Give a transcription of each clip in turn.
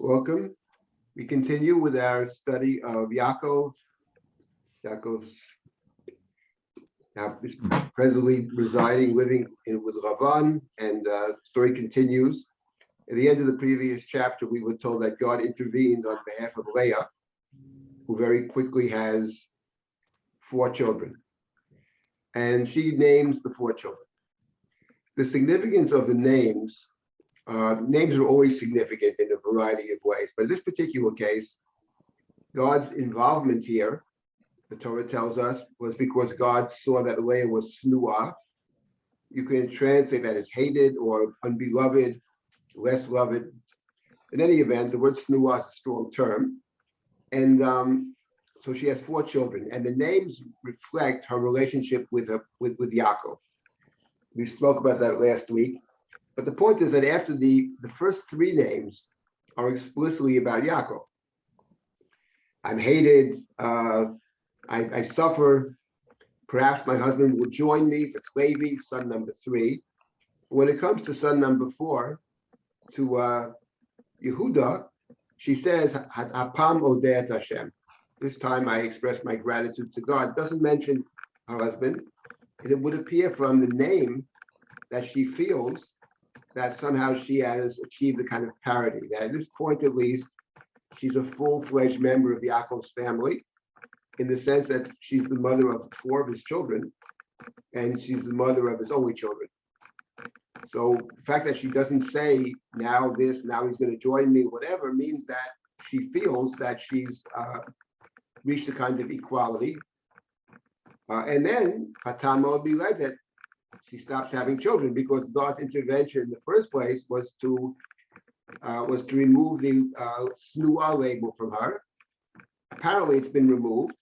Welcome. We continue with our study of Yaakov. Yaakov's now is presently living with Lavan, and story continues. At the end of the previous chapter, we were told that God intervened on behalf of Leah, who very quickly has 4 children. And she names the 4 children. The significance of the names are always significant in a variety of ways, but in this particular case, God's involvement here, the Torah tells us, was because God saw that Leah was snuah. You can translate that as hated or unbeloved, less loved. In any event, the word snuah is a strong term. And so she has 4 children, and the names reflect her relationship with Yaakov. We spoke about that last week. But the point is that after the first 3 names are explicitly about Yaakov. I'm hated, I suffer, perhaps my husband will join me, that's Levi, son number 3. When it comes to son number 4, to Yehuda, she says, Hapam Odet Hashem. This time I express my gratitude to God. Doesn't mention her husband. And it would appear from the name that she feels that somehow she has achieved a kind of parity, that at this point at least, she's a full-fledged member of Yaakov's family, in the sense that she's the mother of 4 of his children, and she's the mother of his only children. So the fact that she doesn't say now this, now he's going to join me, whatever, means that she feels that she's reached a kind of equality. And then, Hatamo Biledet, she stops having children, because God's intervention in the first place was to remove the snuah label from her. Apparently, it's been removed.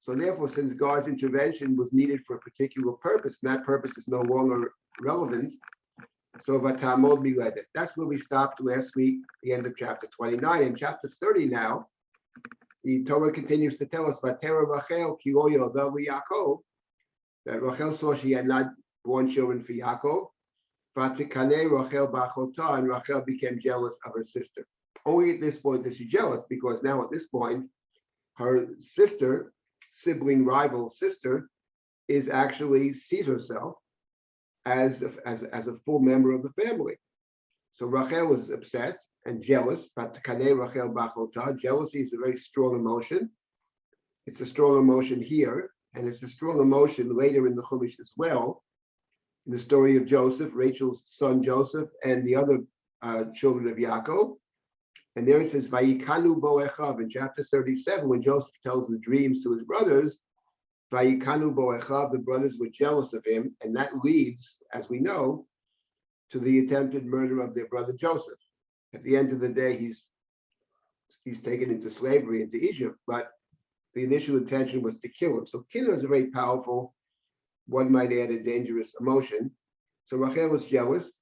So therefore, since God's intervention was needed for a particular purpose, and that purpose is no longer relevant, so Vatamod Biledet. That's where we stopped last week, the end of chapter 29. In chapter 30 now, the Torah continues to tell us, Vatera Rachel ki lo yoda Yaakov, that Rachel saw she had not born children for Yaakov, Vatikane Rachel bachota, and Rachel became jealous of her sister. Only at this point is she jealous, because now at this point, her sister, sibling rival sister, is actually sees herself as a full member of the family. So Rachel is upset and jealous. Vatikane Rachel bachota. Jealousy is a very strong emotion. It's a strong emotion here, and it's a strong emotion later in the Chumash as well. In the story of Joseph, Rachel's son Joseph, and the other children of Yaakov. And there it says, Vayikanu bo echav, in chapter 37, when Joseph tells the dreams to his brothers, Vayikanu bo echav, the brothers were jealous of him, and that leads, as we know, to the attempted murder of their brother Joseph. At the end of the day, he's taken into slavery into Egypt, but the initial intention was to kill him. So killing is a very powerful, one might add, a dangerous emotion. So Rachel was jealous.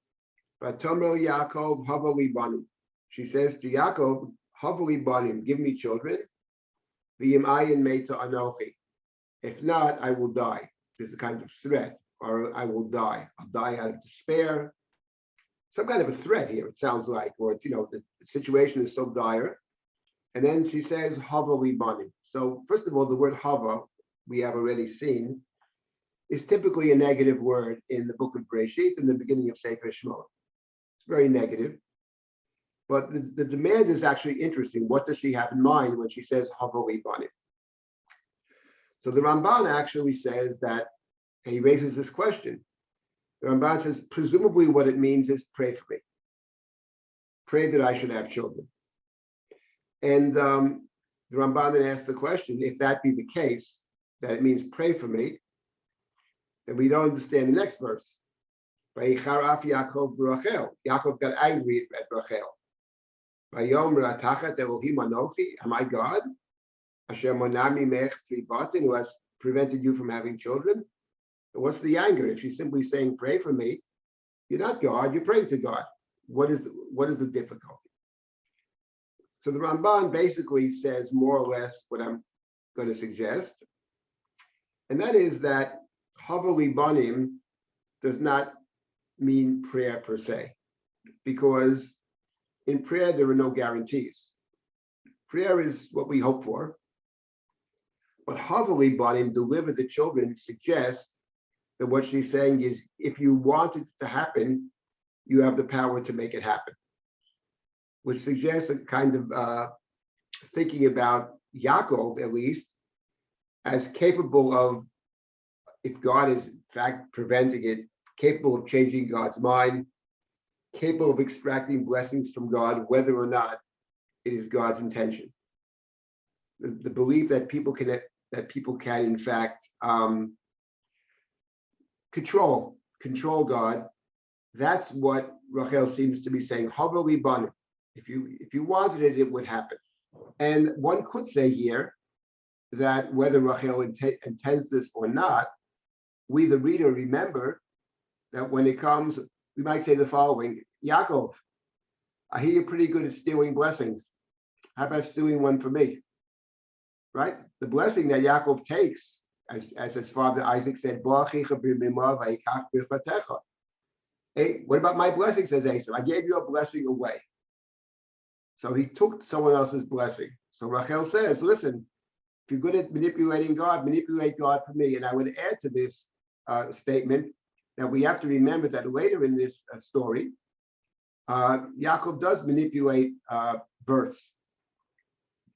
Vatomer Yaakov havali banim. She says to Yaakov, havali banim, give me children. V'yim ayin meita anochi. If not, I will die. There's a kind of threat, or I will die. I'll die out of despair. Some kind of a threat here, it sounds like, or it's, the situation is so dire. And then she says, havali banim. So first of all, the word hava, we have already seen, is typically a negative word in the book of Breshit, in the beginning of Sefer Shemot. It's very negative. But the demand is actually interesting. What does she have in mind when she says havali banim? So the Ramban actually says that, and he raises this question. The Ramban says, presumably what it means is pray for me. Pray that I should have children. And the Ramban then asks the question, if that be the case, that it means pray for me, then we don't understand the next verse. Vayicharaf Yaakov b'Rachel. Yaakov got angry at Rachel. Vayomer atachat Elohim anochi. Am I God? Asher monami mech tribatin, who has prevented you from having children? And what's the anger? If she's simply saying pray for me, you're not God. You're praying to God. What is the difficulty? So the Ramban basically says more or less what I'm going to suggest, and that is that havali banim does not mean prayer per se, because in prayer, there are no guarantees. Prayer is what we hope for. But Havali Banim, deliver the children, suggests that what she's saying is, if you want it to happen, you have the power to make it happen. Which suggests a kind of thinking about Yaakov, at least, as capable of, if God is in fact preventing it, capable of changing God's mind, capable of extracting blessings from God, whether or not it is God's intention. The belief that people can in fact control God. That's what Rachel seems to be saying. Havali banim. If you wanted it, it would happen. And one could say here that whether Rachel intends this or not, we, the reader, remember that when it comes, we might say the following: Yaakov, I hear you're pretty good at stealing blessings. How about stealing one for me? Right? The blessing that Yaakov takes, as his father Isaac said, hey, what about my blessing, says Esau? I gave you a blessing away. So he took someone else's blessing. So Rachel says, listen, if you're good at manipulating God, manipulate God for me. And I would add to this statement that we have to remember that later in this story, Yaakov does manipulate births.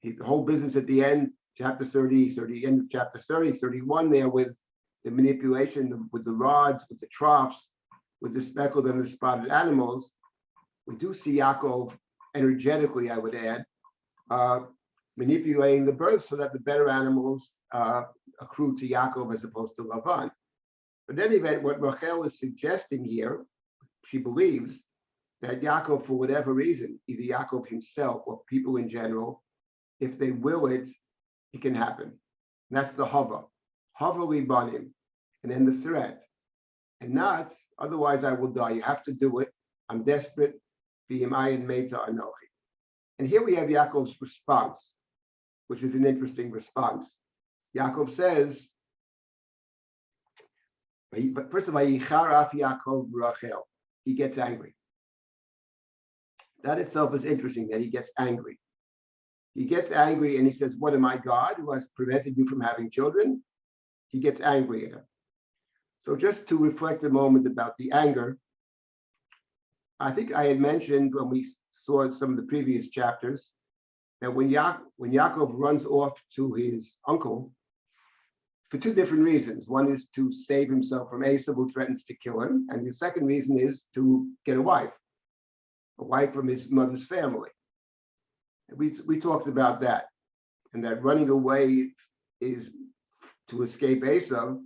The whole business at the end, chapter 30, the end of chapter 30, 31 there, with the manipulation, with the rods, with the troughs, with the speckled and the spotted animals. We do see Yaakov energetically, I would add, manipulating the birth so that the better animals accrue to Yaakov as opposed to Lavan. But in any event, what Rachel is suggesting here, she believes that Yaakov, for whatever reason, either Yaakov himself or people in general, if they will it, it can happen. And that's the hava libanim, and then the threat. And not, otherwise I will die. You have to do it. I'm desperate. B'yemayin meta anochi. And here we have Yaakov's response, which is an interesting response. Yaakov says, but first of all, Yicharaf Yaakov Rachel. He gets angry. That itself is interesting, that he gets angry. He gets angry and he says, what am I, God, who has prevented you from having children? He gets angry at him. So just to reflect a moment about the anger, I think I had mentioned when we saw some of the previous chapters that when Yaakov runs off to his uncle, for two different reasons. One is to save himself from Esau, who threatens to kill him. And the second reason is to get a wife from his mother's family. We talked about that, and that running away is to escape Esau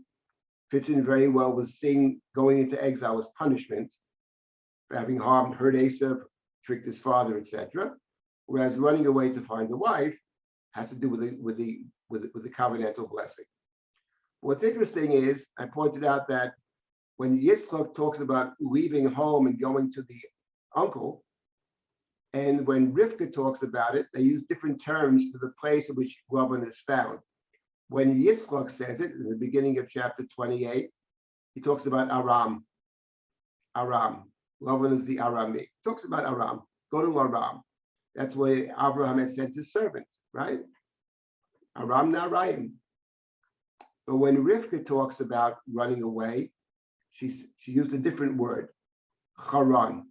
fits in very well with seeing going into exile as punishment for having hurt Esau, tricked his father, etc. Whereas running away to find a wife has to do with the covenantal blessing. What's interesting is, I pointed out that when Yitzchak talks about leaving home and going to the uncle, and when Rivka talks about it, they use different terms for the place in which Lavan is found. When Yitzchak says it in the beginning of chapter 28, he talks about Aram. Lavan is the Arami. He talks about Aram. Go to Aram. That's where Abraham had sent his servant, right? Aram Naraim. But when Rivka talks about running away, she used a different word, Charan.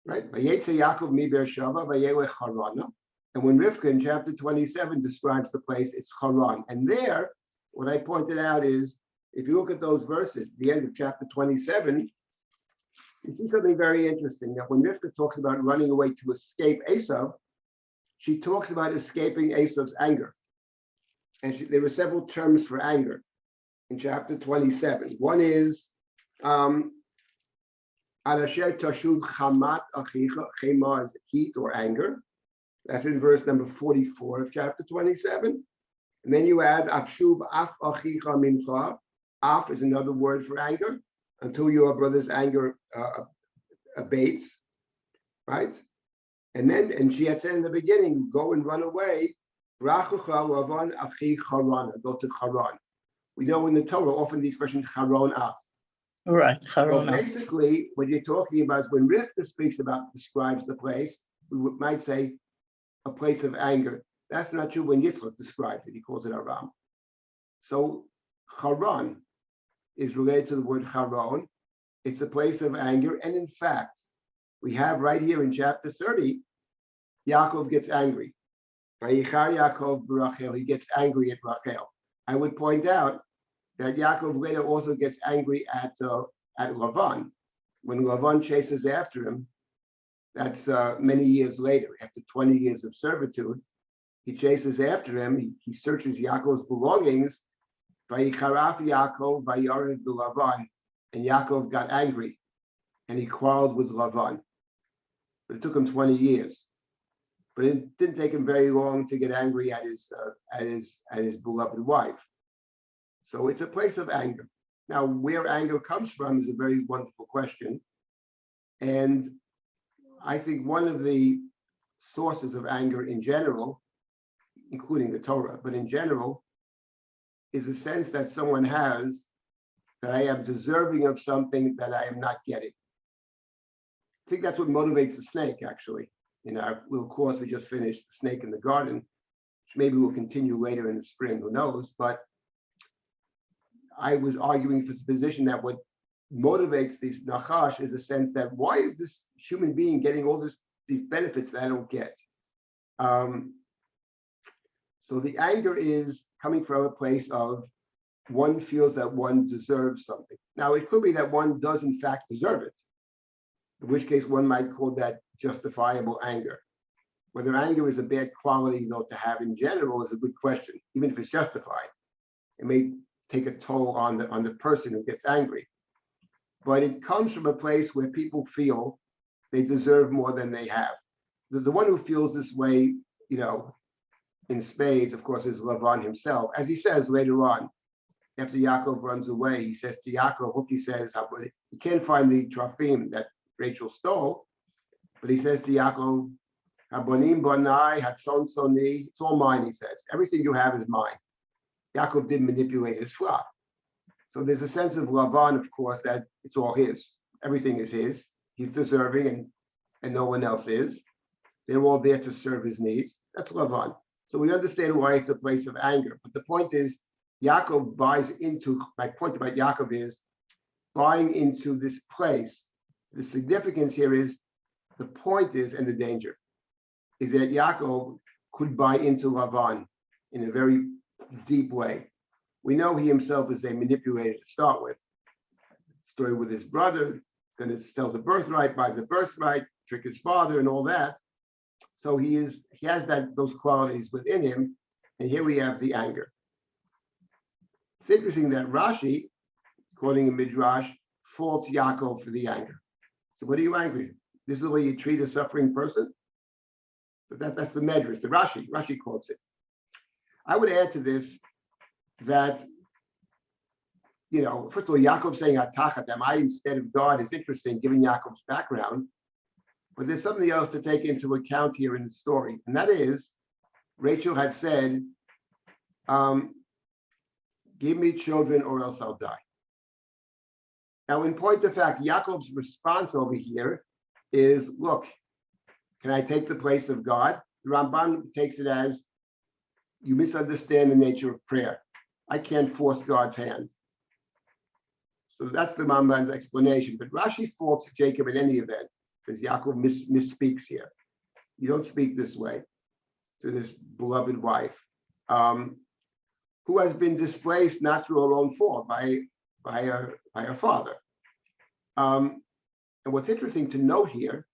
Right? Yaakov mi Beersheva vayelech Harana. And when Rivka in chapter 27 describes the place, it's Haran. And there, what I pointed out is, if you look at those verses, the end of chapter 27, you see something very interesting. That when Rivka talks about running away to escape Esau, she talks about escaping Esau's anger. And there were several terms for anger in chapter 27. One is Alasher Tashuv Chamat Achicha. Chema is heat or anger. That's in verse number 44 of chapter 27. And then you add Afshuv Af Achicha Mincha. Af is another word for anger, until your brother's anger abates, right? And she had said in the beginning, go and run away. Rachucha Lavan Achi Charan. Go to Charan. We know in the Torah often the expression Charon Af. Right, So Harona. basically, what you're talking about is when Rivka describes the place, we might say a place of anger. That's not true when Yitzchak describes it. He calls it Aram. So Haran is related to the word Haron. It's a place of anger. And in fact, we have right here in chapter 30, Yaakov gets angry. Vayichar Yaakov b'Rachel, he gets angry at Rachel. I would point out that Yaakov later also gets angry at Lavan. When Lavan chases after him, that's many years later, after 20 years of servitude, he chases after him, he searches Yaakov's belongings, Vayicharaf Yaakov Vayared b'Lavan, and Yaakov got angry, and he quarreled with Lavan. But it took him 20 years. But it didn't take him very long to get angry at his beloved wife. So it's a place of anger. Now, where anger comes from is a very wonderful question. And I think one of the sources of anger in general, including the Torah, but in general, is a sense that someone has that I am deserving of something that I am not getting. I think that's what motivates the snake, actually. In our little course we just finished, The Snake in the Garden, which maybe we'll continue later in the spring, who knows, but I was arguing for the position that what motivates this nachash is a sense that why is this human being getting all these benefits that I don't get? So the anger is coming from a place of one feels that one deserves something. Now, it could be that one does in fact deserve it, in which case one might call that justifiable anger. Whether anger is a bad quality, though, to have in general is a good question, even if it's justified. It may take a toll on the person who gets angry. But it comes from a place where people feel they deserve more than they have. The one who feels this way, in spades, of course, is Lavan himself. As he says later on, after Yaakov runs away, he says to Yaakov, look, he says, he can't find the trafim that Rachel stole, but he says to Yaakov, Habonim bonai, hatzon soni, it's all mine, he says. Everything you have is mine. Yaakov didn't manipulate his flock. So there's a sense of Lavan, of course, that it's all his. Everything is his. He's deserving and no one else is. They're all there to serve his needs. That's Lavan. So we understand why it's a place of anger. But the point is, Yaakov buys into, my point about Yaakov is buying into this place. The significance here is, the point is, and the danger, is that Yaakov could buy into Lavan in a very deep way. We know he himself is a manipulator to start with. Story with his brother, going to sell the birthright, buys the birthright, trick his father and all that. So he has those qualities within him. And here we have the anger. It's interesting that Rashi, quoting a midrash, faults Yaakov for the anger. So what are you angry? This is the way you treat a suffering person? That's the medrash, the Rashi quotes it. I would add to this that, first of all, Yaakov saying Atachat, am I instead of God is interesting, given Yaakov's background. But there's something else to take into account here in the story. And that is, Rachel had said, give me children or else I'll die. Now, in point of fact, Yaakov's response over here is, look, can I take the place of God? The Ramban takes it as, you misunderstand the nature of prayer. I can't force God's hand. So that's the Ramban's explanation. But Rashi faults Jacob in any event, because Yaakov misspeaks here. You don't speak this way to this beloved wife, who has been displaced not through her own fault, by her father. And what's interesting to note here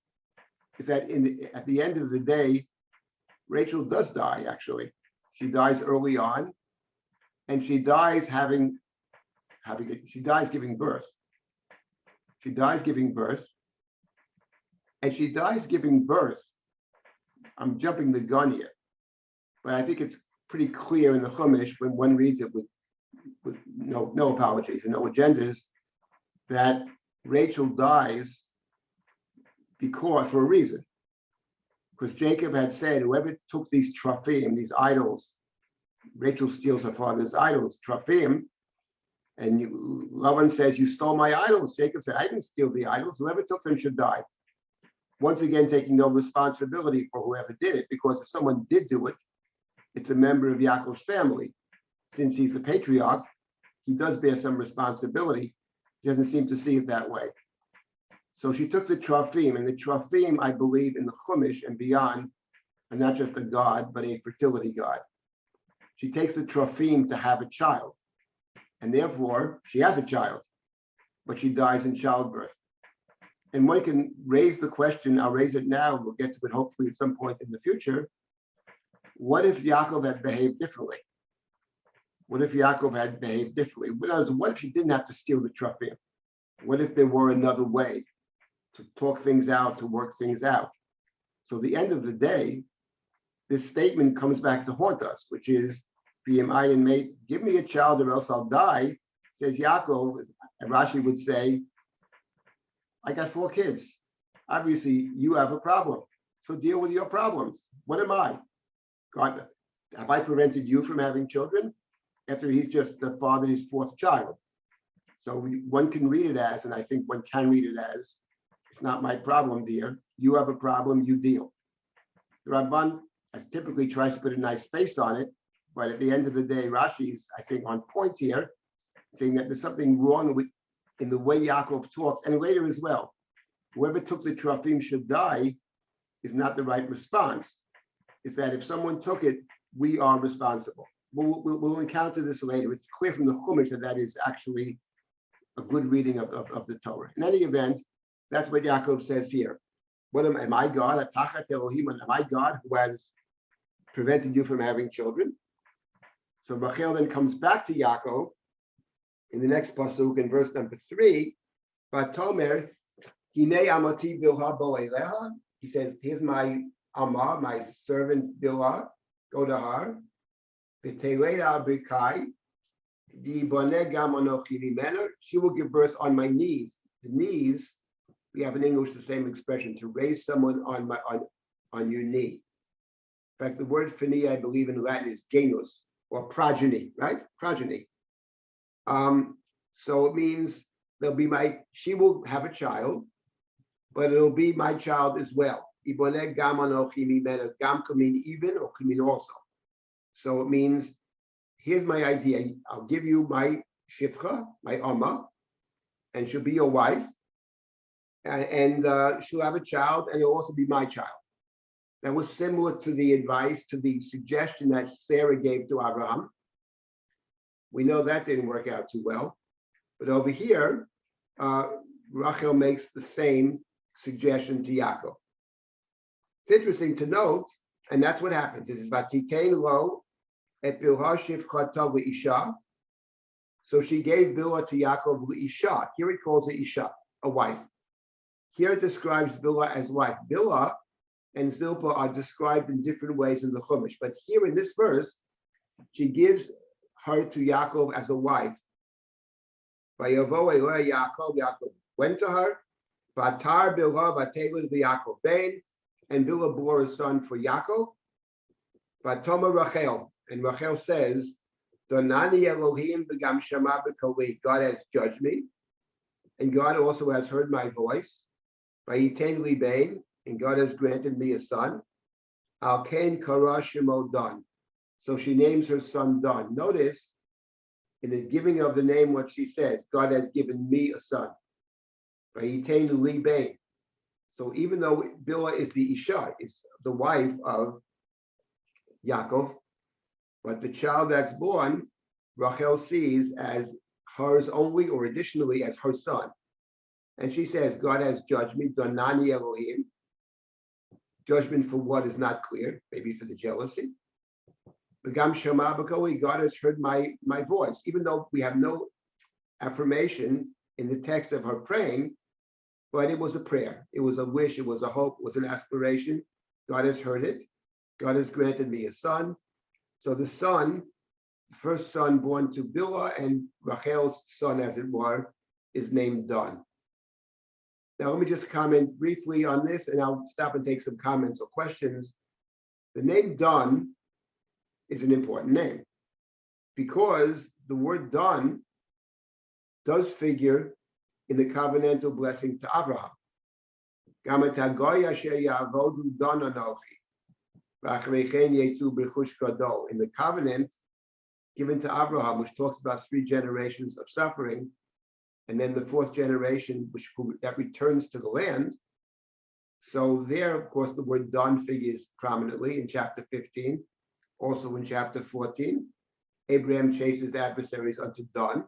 is that at the end of the day, Rachel does die, actually. She dies early on, and she dies she dies giving birth. She dies giving birth, and she dies giving birth. I'm jumping the gun here, but I think it's pretty clear in the Chumash when one reads it with no apologies and no agendas, that Rachel dies for a reason. Because Jacob had said, whoever took these trafim, these idols, Rachel steals her father's idols, trafim, And Lavan says, you stole my idols. Jacob said, I didn't steal the idols. Whoever took them should die. Once again, taking no responsibility for whoever did it, because if someone did do it, it's a member of Yaakov's family. Since he's the patriarch, he does bear some responsibility. He doesn't seem to see it that way. So she took the Trophim, and the Trophim, I believe, in the Chumash and beyond, are not just a god, but a fertility god. She takes the Trophim to have a child, and therefore she has a child, but she dies in childbirth. And one can raise the question, I'll raise it now, we'll get to it hopefully at some point in the future. What if Yaakov had behaved differently? What if Yaakov had behaved differently? What if he didn't have to steal the Trophim? What if there were another way to talk things out, to work things out? So at the end of the day, this statement comes back to haunt us, which is, BMI and mate, give me a child or else I'll die, says Yaakov, and Rashi would say, I got 4 kids. Obviously, you have a problem. So deal with your problems. What am I? God, have I prevented you from having children? After he's just the father of his 4th child. So one can read it as, and I think one can read it as, it's not my problem, dear. You have a problem, you deal. The Rabban typically tries to put a nice face on it, but at the end of the day, Rashi's, I think, on point here, saying that there's something wrong in the way Yaakov talks, and later as well. Whoever took the Trophim should die is not the right response. Is that if someone took it, we are responsible. We'll encounter this later. It's clear from the Chumash that is actually a good reading of the Torah. In any event, that's what Yaakov says here. What am I God? Am I God who has prevented you from having children? So Rachel then comes back to Yaakov in the next pasuk in verse number 3. Vatomer, Hinei amati bilha bo eleha. He says, here's my Amah, my servant Bilhah, go to her. She will give birth on my knees. The knees, we have in English the same expression, to raise someone on your knee. In fact, the word phini, I believe in Latin, is genus, or progeny, right? Progeny. So it means she will have a child, but it'll be my child as well. Iboneh gam anochi mimena. Gam could mean even or could mean also. So it means, here's my idea. I'll give you my shifcha, my amma, and she'll be your wife. And she'll have a child, and it'll also be my child. That was similar to the advice, to the suggestion that Sarah gave to Abraham. We know that didn't work out too well. But over here, Rachel makes the same suggestion to Yaakov. It's interesting to note, and that's what happens. It is Vatitein lo et Bilhah shifchata leisha. So she gave Bilhah to Yaakov leisha. Here it calls her Isha, a wife. Here it describes Bilhah as wife. Bilhah and Silber are described in different ways in the Chumash, but here in this verse, she gives her to Yaakov as a wife. Vayavo Eloah Yaakov, Yaakov went to her. Vatar Bilhah vatelud v'Yaakov ben, and Bilhah bore a son for Yaakov. Vatoma Rachel, and Rachel says, Donani Elohim v'gam shama b'koli. God has judged me, and God also has heard my voice. Vayiten li ben, and God has granted me a son. Al kain kara shemo Dan. So she names her son Dan. Notice in the giving of the name what she says, God has given me a son. Vayiten li ben. So even though Bilhah is the Isha, is the wife of Yaakov, but the child that's born, Rachel sees as hers only, or additionally as her son. And she says, God has judged me, Donani Elohim. Judgment for what is not clear, maybe for the jealousy. Begam Shema B'koli, God has heard my voice, even though we have no affirmation in the text of her praying, but it was a prayer, it was a wish, it was a hope, it was an aspiration. God has heard it. God has granted me a son. So the son, the first son born to Bilhah and Rachel's son, as it were, is named Dan. Now, let me just comment briefly on this, and I'll stop and take some comments or questions. The name Dan is an important name because the word Dan does figure in the covenantal blessing to Abraham. In the covenant given to Abraham, which talks about 3 generations of suffering, and then the 4th generation, that returns to the land. So there, of course, the word "don" figures prominently in chapter 15, also in chapter 14. Abraham chases adversaries unto Dan.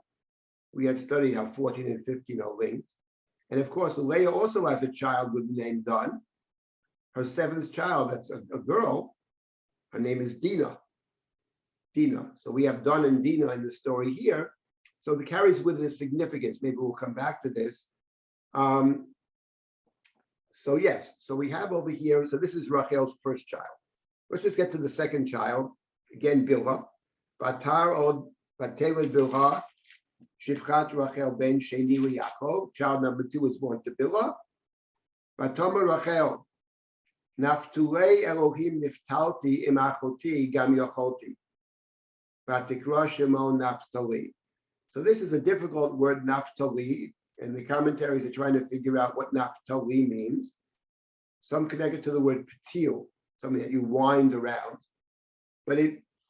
We had studied how 14 and 15 are linked. And of course, Leah also has a child with the name Dan. Her 7th child, that's a girl, her name is Dinah. Dinah. So we have Dan and Dinah in the story here. So it carries with it a significance. Maybe we'll come back to this. So yes, so we have over here, so this is Rachel's first child. Let's just get to the second child. Again, Bilhah. Batar od Bateled Bilhah, Shifchat Rachel ben Sheni Yaakov. Child number 2 was born to Bilhah. Batoma Rachel, Naftulei Elohim Niftalti im Achoti Gam Yacholti. Batikra Shemon Naftali. So this is a difficult word, Naftali, and the commentaries are trying to figure out what Naftali means. Some connect it to the word patil, something that you wind around. But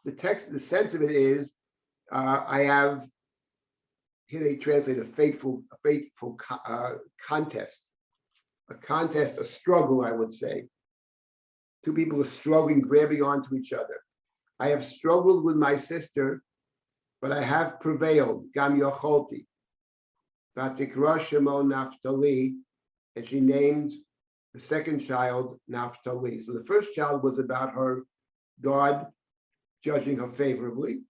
the sense of it is, I have, here they translate a faithful contest, a struggle, I would say. 2 people are struggling, grabbing onto each other. I have struggled with my sister, but I have prevailed. Gam Yacholti. Vatikra Shemo Naftali, and she named the second child Naftali. So the first child was about her God judging her favorably,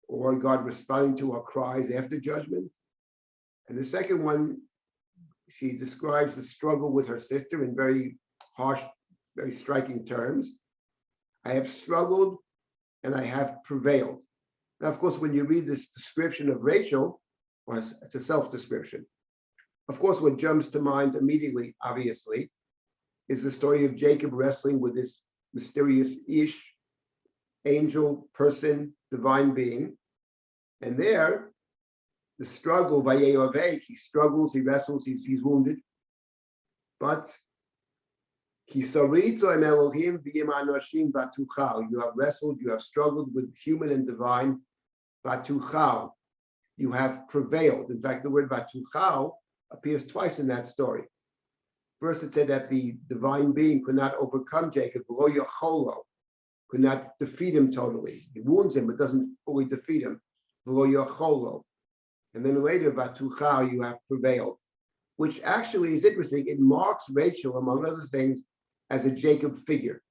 or God responding to her cries after judgment. And the second one, she describes the struggle with her sister in very harsh, very striking terms. I have struggled and I have prevailed. Now, of course, when you read this description of Rachel, or it's a self-description, of course, what jumps to mind immediately, obviously, is the story of Jacob wrestling with this mysterious Ish, angel, person, divine being. And there, the struggle by Yehovah, he struggles, he wrestles, he's wounded. But you have wrestled, you have struggled with human and divine. Batuchal, you have prevailed. In fact, the word Batuchal appears twice in that story. First, it said that the divine being could not overcome Jacob, could not defeat him totally. He wounds him, but doesn't fully defeat him. And then later, Batuchal, you have prevailed, which actually is interesting. It marks Rachel, among other things, as a Jacob figure.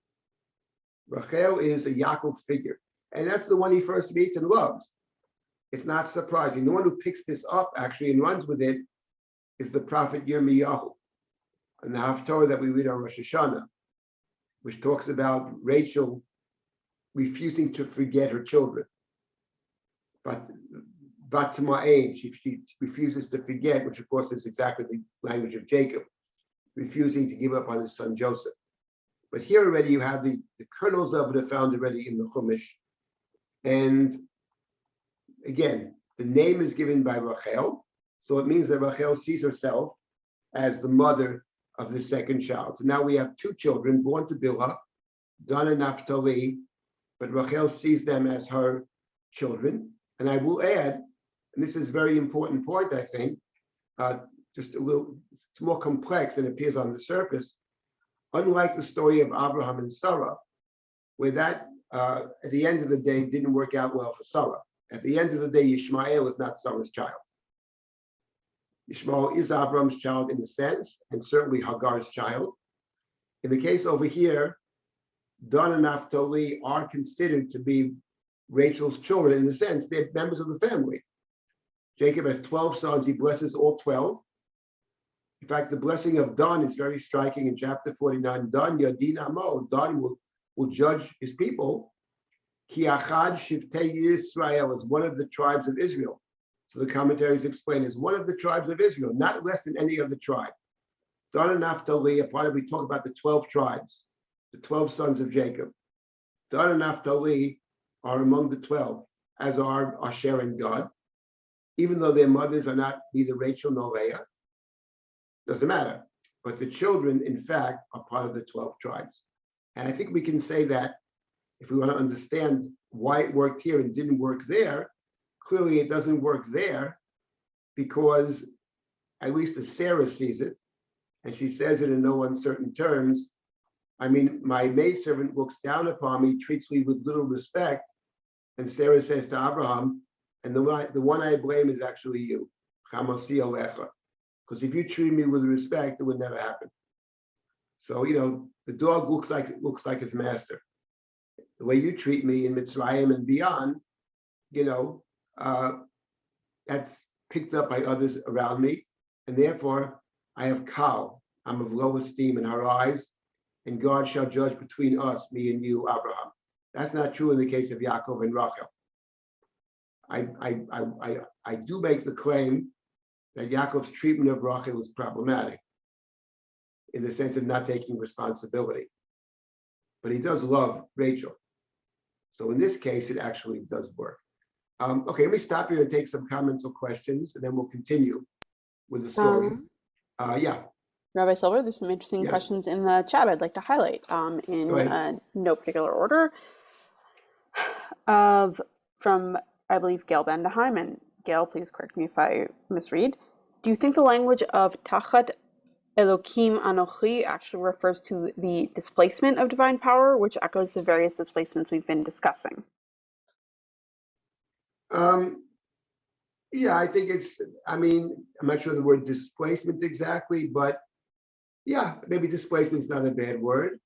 Rachel is a Yaakov figure, and that's the one he first meets and loves. It's not surprising. The one who picks this up actually and runs with it is the prophet Yirmiyahu, and the Haftorah that we read on Rosh Hashanah, which talks about Rachel refusing to forget her children. But Batma'ain, she refuses to forget, which of course is exactly the language of Jacob, refusing to give up on his son Joseph. But here already you have the kernels of it are found already in the Chumash. And again, the name is given by Rachel, so it means that Rachel sees herself as the mother of the second child. So now we have 2 children born to Bilhah, Dan and Naphtali, but Rachel sees them as her children. And I will add, and this is a very important point, I think, just a little, it's more complex than it appears on the surface. Unlike the story of Abraham and Sarah, where that, at the end of the day, didn't work out well for Sarah. At the end of the day, Ishmael is not Sarah's child. Ishmael is Abraham's child in a sense, and certainly Hagar's child. In the case over here, Dan and Naphtali are considered to be Rachel's children in the sense they're members of the family. Jacob has 12 sons, he blesses all 12. In fact, the blessing of Dan is very striking in chapter 49. Dan Yadin Amo, Dan will judge his people. Ki Achad Shiftei Yisrael is one of the tribes of Israel. So the commentaries explain is one of the tribes of Israel, not less than any other tribe. Dan and Naphtali, a part of we talk about the 12 tribes, the 12 sons of Jacob. Dan and Naphtali are among the 12, as are Asher and Gad. even though their mothers are not neither Rachel nor Leah, doesn't matter. But the children, in fact, are part of the 12 tribes. And I think we can say that if we want to understand why it worked here and didn't work there, clearly it doesn't work there because, at least as Sarah sees it, and she says it in no uncertain terms, I mean, my maidservant looks down upon me, treats me with little respect, and Sarah says to Abraham, and the one I blame is actually you, Chamasi Alecha, because if you treat me with respect, it would never happen. So, the dog looks like his master. The way you treat me in Mitzrayim and beyond, that's picked up by others around me, and therefore I have kal. I'm of low esteem in her eyes, and God shall judge between us, me and you, Abraham. That's not true in the case of Yaakov and Rachel. I do make the claim that Yaakov's treatment of Rachel was problematic in the sense of not taking responsibility. But he does love Rachel. So in this case, it actually does work. Okay, let me stop here and take some comments or questions, and then we'll continue with the story. Yeah. Rabbi Silber, there's some interesting questions in the chat I'd like to highlight in no particular order. From, I believe, Gail Bendeheim, and Gail, please correct me if I misread. Do you think the language of Tachat Elokim Anochi actually refers to the displacement of divine power, which echoes the various displacements we've been discussing? Yeah, I think I'm not sure the word displacement exactly, but yeah, maybe displacement is not a bad word.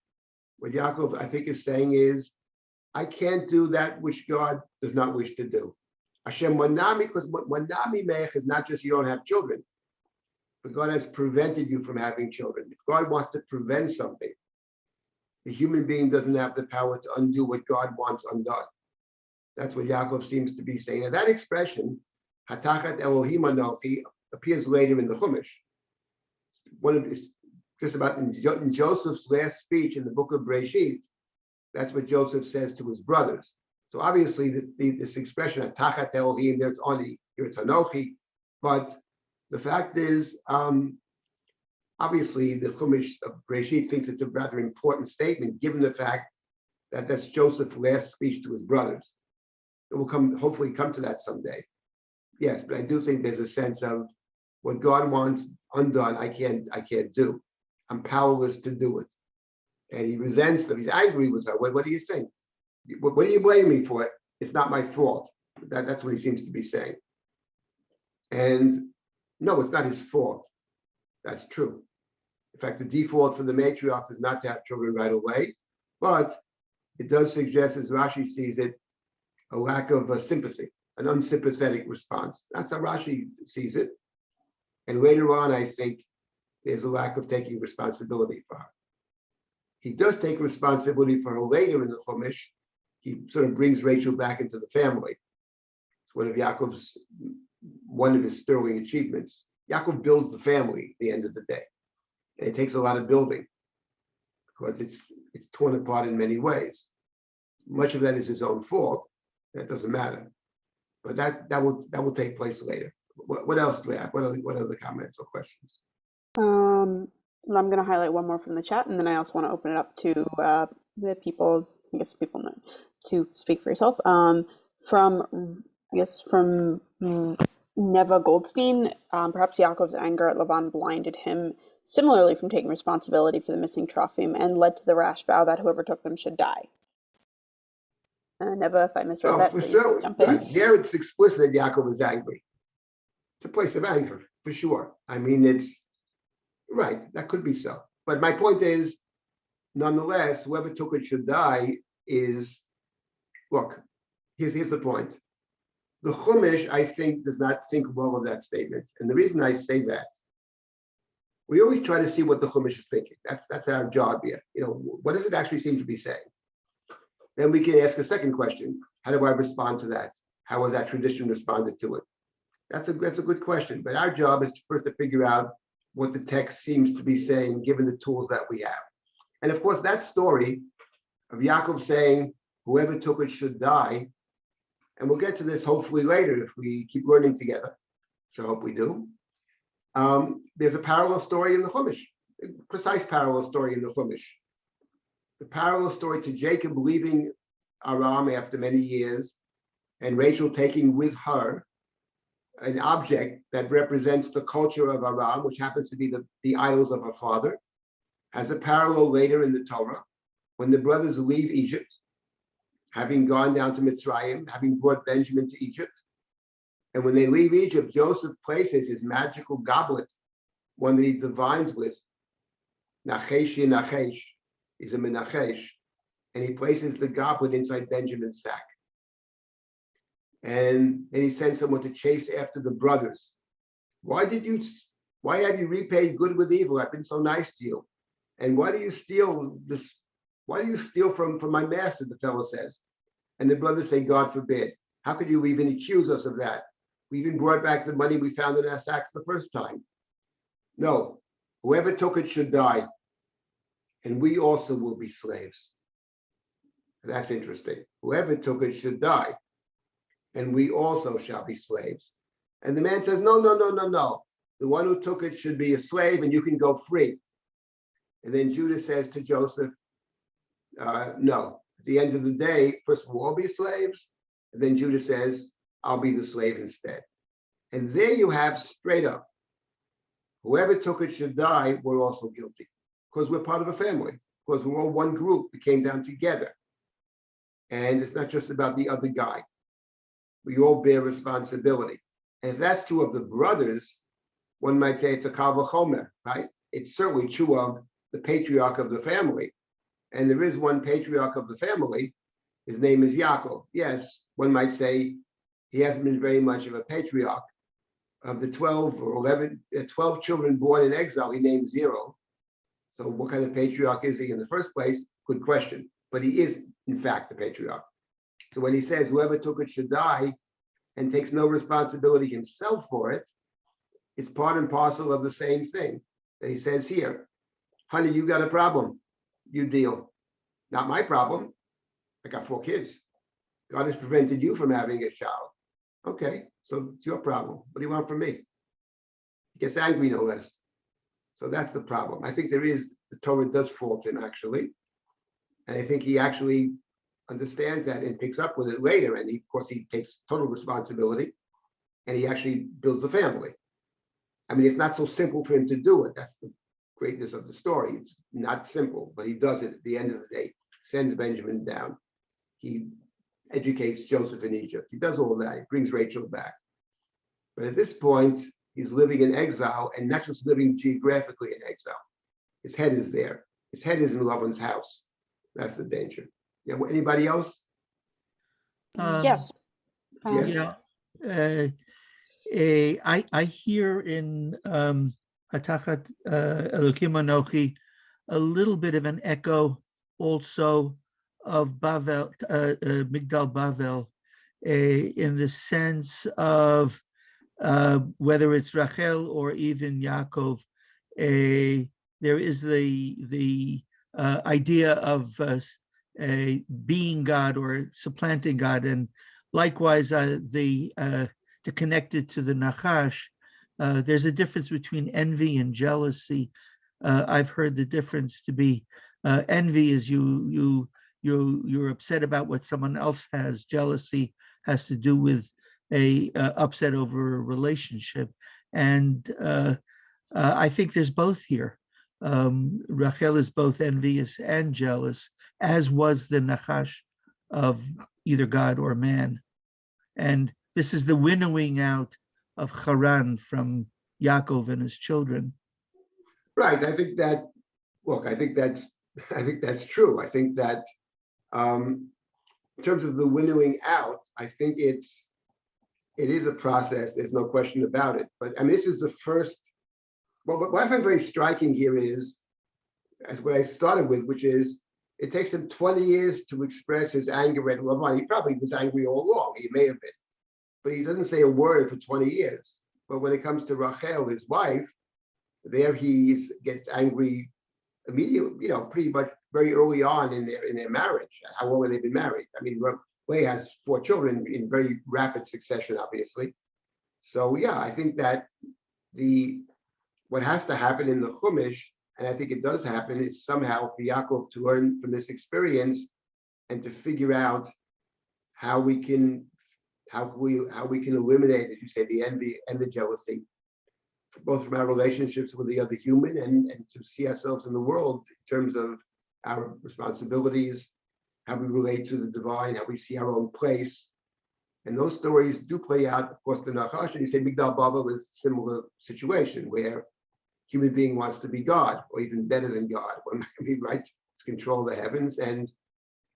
What Yaakov, I think, is saying is, I can't do that which God does not wish to do. Hashem Wanami, because Wanami Mech is not just you don't have children, but God has prevented you from having children. If God wants to prevent something, the human being doesn't have the power to undo what God wants undone. That's what Yaakov seems to be saying. And that expression, Hatachat Elohim Anochi, appears later in the Chumash. Just about in Joseph's last speech in the book of Breshit, that's what Joseph says to his brothers. So obviously this expression, Hatachat Elohim, there's only, here it's Anochi, but the fact is, obviously the Chumash of Breshit thinks it's a rather important statement, given the fact that that's Joseph's last speech to his brothers. It will hopefully come to that someday. Yes, but I do think there's a sense of what God wants undone, I can't do. I'm powerless to do it. And he resents them. He's angry with her. What do you think? What do you blame me for? It's not my fault. That's what he seems to be saying. And no, it's not his fault. That's true. In fact, the default for the matriarch is not to have children right away, but it does suggest, as Rashi sees it, a lack of sympathy, an unsympathetic response. That's how Rashi sees it. And later on, I think there's a lack of taking responsibility for her. He does take responsibility for her later in the Chumash. He sort of brings Rachel back into the family. It's one of his sterling achievements. Yaakov builds the family at the end of the day. And it takes a lot of building because it's torn apart in many ways. Much of that is his own fault. That doesn't matter. But that will take place later. What else do we have? What other comments or questions? I'm going to highlight one more from the chat, and then I also want to open it up to the people. I guess people know to speak for yourself. From Neva Goldstein, perhaps Yaakov's anger at Lavan blinded him similarly from taking responsibility for the missing trophim and led to the rash vow that whoever took them should die. Neva, if I misread that, please jump in. Right. There it's explicit that Yaakov is angry. It's a place of anger, for sure. I mean, it's right, that could be so. But my point is, nonetheless, whoever took it should die is, look, here's the point. The Chumash, I think, does not think well of that statement. And the reason I say that, we always try to see what the Chumash is thinking. That's our job here. What does it actually seem to be saying? Then we can ask a second question. How do I respond to that? How has that tradition responded to it? That's a good question. But our job is first to figure out what the text seems to be saying, given the tools that we have. And of course, that story of Yaakov saying, whoever took it should die, and we'll get to this hopefully later if we keep learning together. so I hope we do. There's a parallel story in the Chumash, a precise parallel story in the Chumash. The parallel story to Jacob leaving Aram after many years, and Rachel taking with her an object that represents the culture of Aram, which happens to be the idols of her father, has a parallel later in the Torah, when the brothers leave Egypt, having gone down to Mitzrayim, having brought Benjamin to Egypt. And when they leave Egypt, Joseph places his magical goblet, one that he divines with, Nachesh Nachesh, is a Menachesh, and he places the goblet inside Benjamin's sack. And then he sends someone to chase after the brothers. Why have you repaid good with evil? I've been so nice to you. And why do you steal this? Why do you steal from my master? The fellow says. And the brothers say, God forbid. How could you even accuse us of that? We even brought back the money we found in our sacks the first time. No, whoever took it should die. And we also will be slaves. That's interesting. Whoever took it should die. And we also shall be slaves. And the man says, no. The one who took it should be a slave and you can go free. And then Judah says to Joseph, no. At the end of the day, first we'll all be slaves. And then Judah says, I'll be the slave instead. And there you have straight up, whoever took it should die, we're also guilty. Because we're part of a family. Because we're all one group. We came down together. And it's not just about the other guy. We all bear responsibility. And if that's true of the brothers, one might say it's a kal v'chomer, right? It's certainly true of the patriarch of the family. And there is one patriarch of the family. His name is Yaakov. Yes, one might say he hasn't been very much of a patriarch. Of the 12 or 11, 12 children born in exile, he named 0. So what kind of patriarch is he in the first place? Good question. But he is, in fact, the patriarch. So when he says whoever took it should die and takes no responsibility himself for it, it's part and parcel of the same thing that he says here. Honey, you got a problem. You deal. Not my problem. I got 4 kids. God has prevented you from having a child. Okay, so it's your problem. What do you want from me? He gets angry, no less. So that's the problem. I think the Torah does fault him, actually. And I think he actually understands that and picks up with it later. And of course, he takes total responsibility and he actually builds a family. I mean, it's not so simple for him to do it. That's the greatness of the story. It's not simple, but he does it at the end of the day, sends Benjamin down. He educates Joseph in Egypt. He does all that. He brings Rachel back. But at this point, he's living in exile and not just living geographically in exile. His head is there. His head is in Lavan's house. That's the danger. Yeah, anybody else? Yes. Yes. I hear in Hatachat Elokim Anochi a little bit of an echo also of Bavel, Migdal Bavel, in the sense of whether it's Rachel or even Yaakov, there is the idea of being God or supplanting God, and likewise to connect it to the Nachash, there's a difference between envy and jealousy. I've heard the difference to be envy is you're upset about what someone else has. Jealousy has to do with a upset over a relationship, and I think there's both here. Rachel is both envious and jealous, as was the Nachash of either God or man. And this is the winnowing out of Haran from Yaakov and his children. Right. I think that, look, I think that's true. I think that in terms of the winnowing out, I think it is a process. There's no question about it. But I mean, this is the first. Well, what I find very striking here is, as what I started with, which is it takes him 20 years to express his anger at Lavan. He probably was angry all along. He may have been, but he doesn't say a word for 20 years. But when it comes to Rachel, his wife, there he gets angry immediately. Pretty much very early on in their marriage. How long have they been married? I mean, Leah has 4 children in very rapid succession, obviously. So yeah, I think that what has to happen in the Chumash, and I think it does happen, is somehow for Yaakov to learn from this experience and to figure out how we can eliminate, as you say, the envy and the jealousy, both from our relationships with the other human and to see ourselves in the world in terms of our responsibilities, how we relate to the divine, how we see our own place. And those stories do play out. Of course, the Nachash, and you say Migdal Baba was a similar situation where human being wants to be God, or even better than God. One might be right to control the heavens. And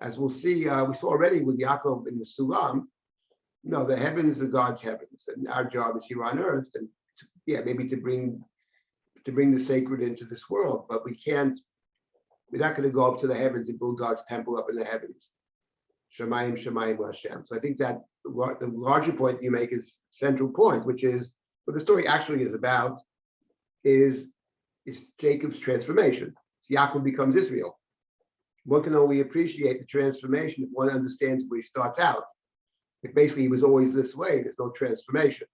as we'll see, we saw already with Yaakov in the Sulam, no, the heavens are God's heavens, and our job is here on earth, and maybe to bring the sacred into this world, but we're not going to go up to the heavens and build God's temple up in the heavens. Shemayim, Shemayim, Hashem. So I think that the larger point you make is central point, which is what the story actually is about, is Jacob's transformation. So Yaakov becomes Israel. One can only appreciate the transformation if one understands where he starts out. If basically he was always this way, there's no transformation.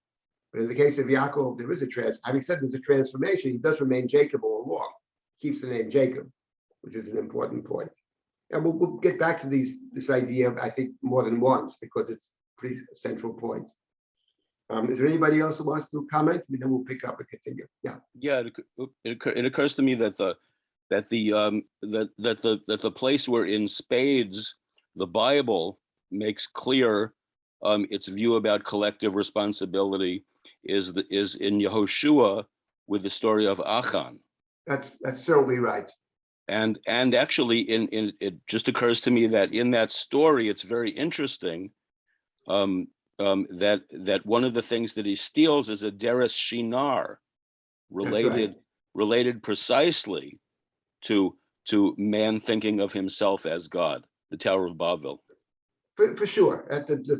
But in the case of Yaakov, there is having said there's a transformation, he does remain Jacob all along. Keeps the name Jacob, which is an important point. And we'll get back to this idea, I think, more than once, because it's a pretty central point. Is there anybody else who wants to comment? And then we'll pick up and continue. Yeah. Yeah, it occurs to me that the place where in spades the Bible makes clear its view about collective responsibility is in Yehoshua with the story of Achan. That's certainly right. And actually, it just occurs to me that in that story, it's very interesting that one of the things that he steals is a Deres Shinar, related precisely to man thinking of himself as God, the Tower of Babel. For sure,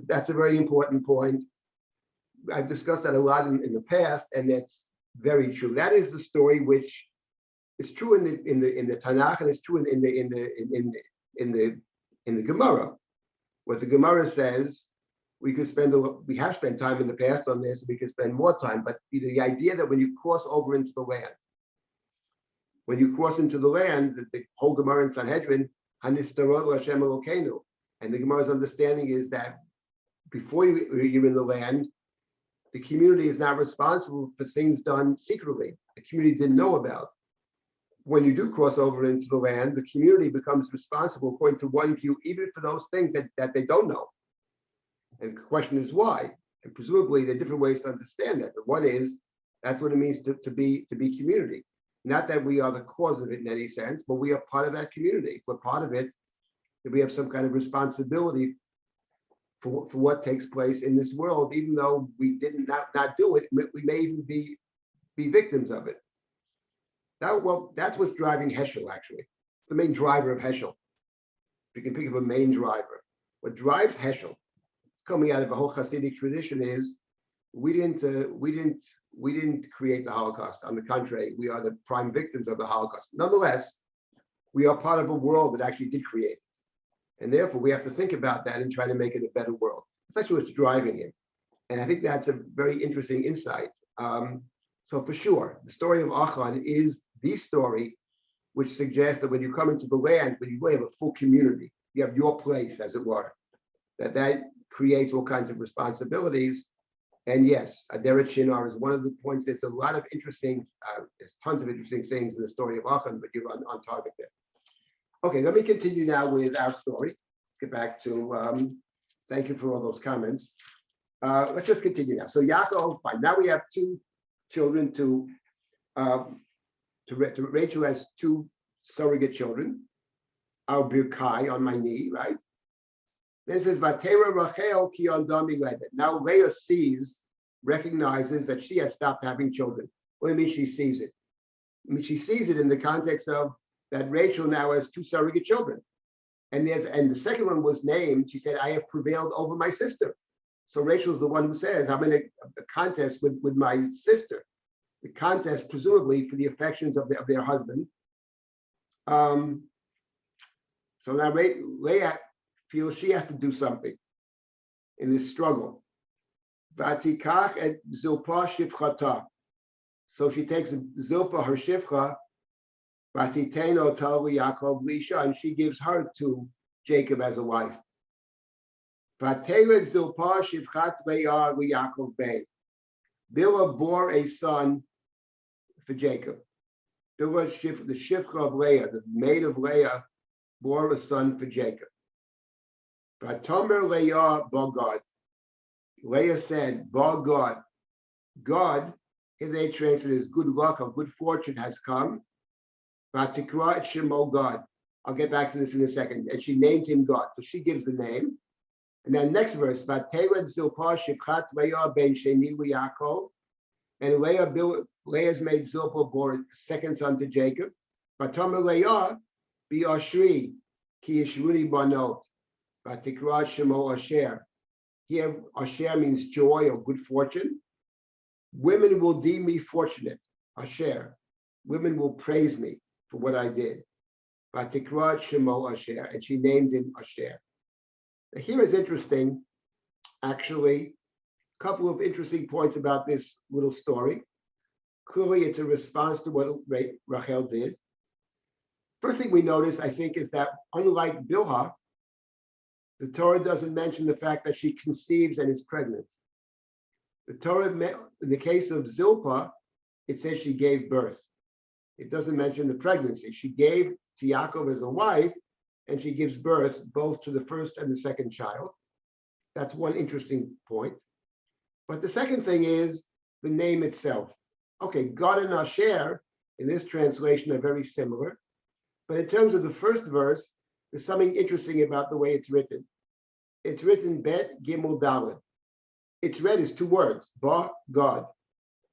that's a very important point. I've discussed that a lot in the past, and that's very true. That is the story which is true in the Tanakh, and it's true in the Gemara. What the Gemara says, we have spent time in the past on this, and we could spend more time. But the idea that when you cross over into the land, the whole Gemara in Sanhedrin, Hanistarot Hashem Elokeinu, and the Gemara's understanding is that before you're in the land, the community is not responsible for things done secretly. The community didn't know about. When you do cross over into the land, the community becomes responsible according to one view, even for those things that they don't know. And the question is why? And presumably there are different ways to understand that. But one is, that's what it means to be community. Not that we are the cause of it in any sense, but we are part of that community. If we're part of it, then we have some kind of responsibility for what takes place in this world, even though we did not do it, we may even be victims of it. That's what's driving Heschel, actually. The main driver of Heschel. If you can think of a main driver. What drives Heschel, coming out of a whole Hasidic tradition, is we didn't create the Holocaust. On the contrary, we are the prime victims of the Holocaust. Nonetheless, we are part of a world that actually did create it. And therefore, we have to think about that and try to make it a better world. That's actually what's driving it. And I think that's a very interesting insight. So for sure, the story of Achan is the story which suggests that when you come into the land, when you have a full community, you have your place, as it were, that creates all kinds of responsibilities. And yes, Aderet Shinar is one of the points. There's a lot of there's tons of interesting things in the story of Achan, but you're on target there. Okay, let me continue now with our story. Get back to, thank you for all those comments. Let's just continue now. So Yaakov, fine. Now we have two children Rachel has two surrogate children. Our Birkai on my knee, right? Then it says, Vatera Rachel ki ondami ledet. Now Leah recognizes that she has stopped having children. What do you mean she sees it? I mean, she sees it in the context of that Rachel now has two surrogate children. And the second one was named, she said, I have prevailed over my sister. So Rachel's the one who says, I'm in a contest with my sister. The contest, presumably, for the affections of their husband. So now Leah feels she has to do something in this struggle. Vatikach et Zilpah shifchata. So she takes Zilpah, her shifcha, Vatiteno tal Yaakov Lisha, and she gives her to Jacob as a wife. Vateled Zilpah shifchat Leah Yaakov Bey. Bilhah bore a son for Jacob. Bilhah, the shifcha of Leah, the maid of Leah, bore a son for Jacob. Vatomer Leah Bogad. Leah said, Bogad, God, if they translate as good luck or good fortune has come. Vatikra et Shemo God. I'll get back to this in a second. And she named him God. So she gives the name. And then next verse, Vateled Zilpah shifchat Leah ben Sheni Yaakov. And Leah's maid Zilpah bore a second son to Jacob. Vatomer Leah be Ashri, ki Yishruni banot. Vatikra Shemo Asher. Here, Asher means joy or good fortune. Women will deem me fortunate, Asher. Women will praise me for what I did. Vatikra Shemo Asher, and she named him Asher. Now, here is interesting, actually, a couple of interesting points about this little story. Clearly, it's a response to what Rachel did. First thing we notice, I think, is that unlike Bilhah, the Torah doesn't mention the fact that she conceives and is pregnant. The Torah, in the case of Zilpah, it says she gave birth. It doesn't mention the pregnancy. She gave to Yaakov as a wife, and she gives birth both to the first and the second child. That's one interesting point. But the second thing is the name itself. Okay, God and Asher in this translation are very similar. But in terms of the first verse, there's something interesting about the way it's written. It's written Bet Gimel Daled. It's read as two words, Ba God.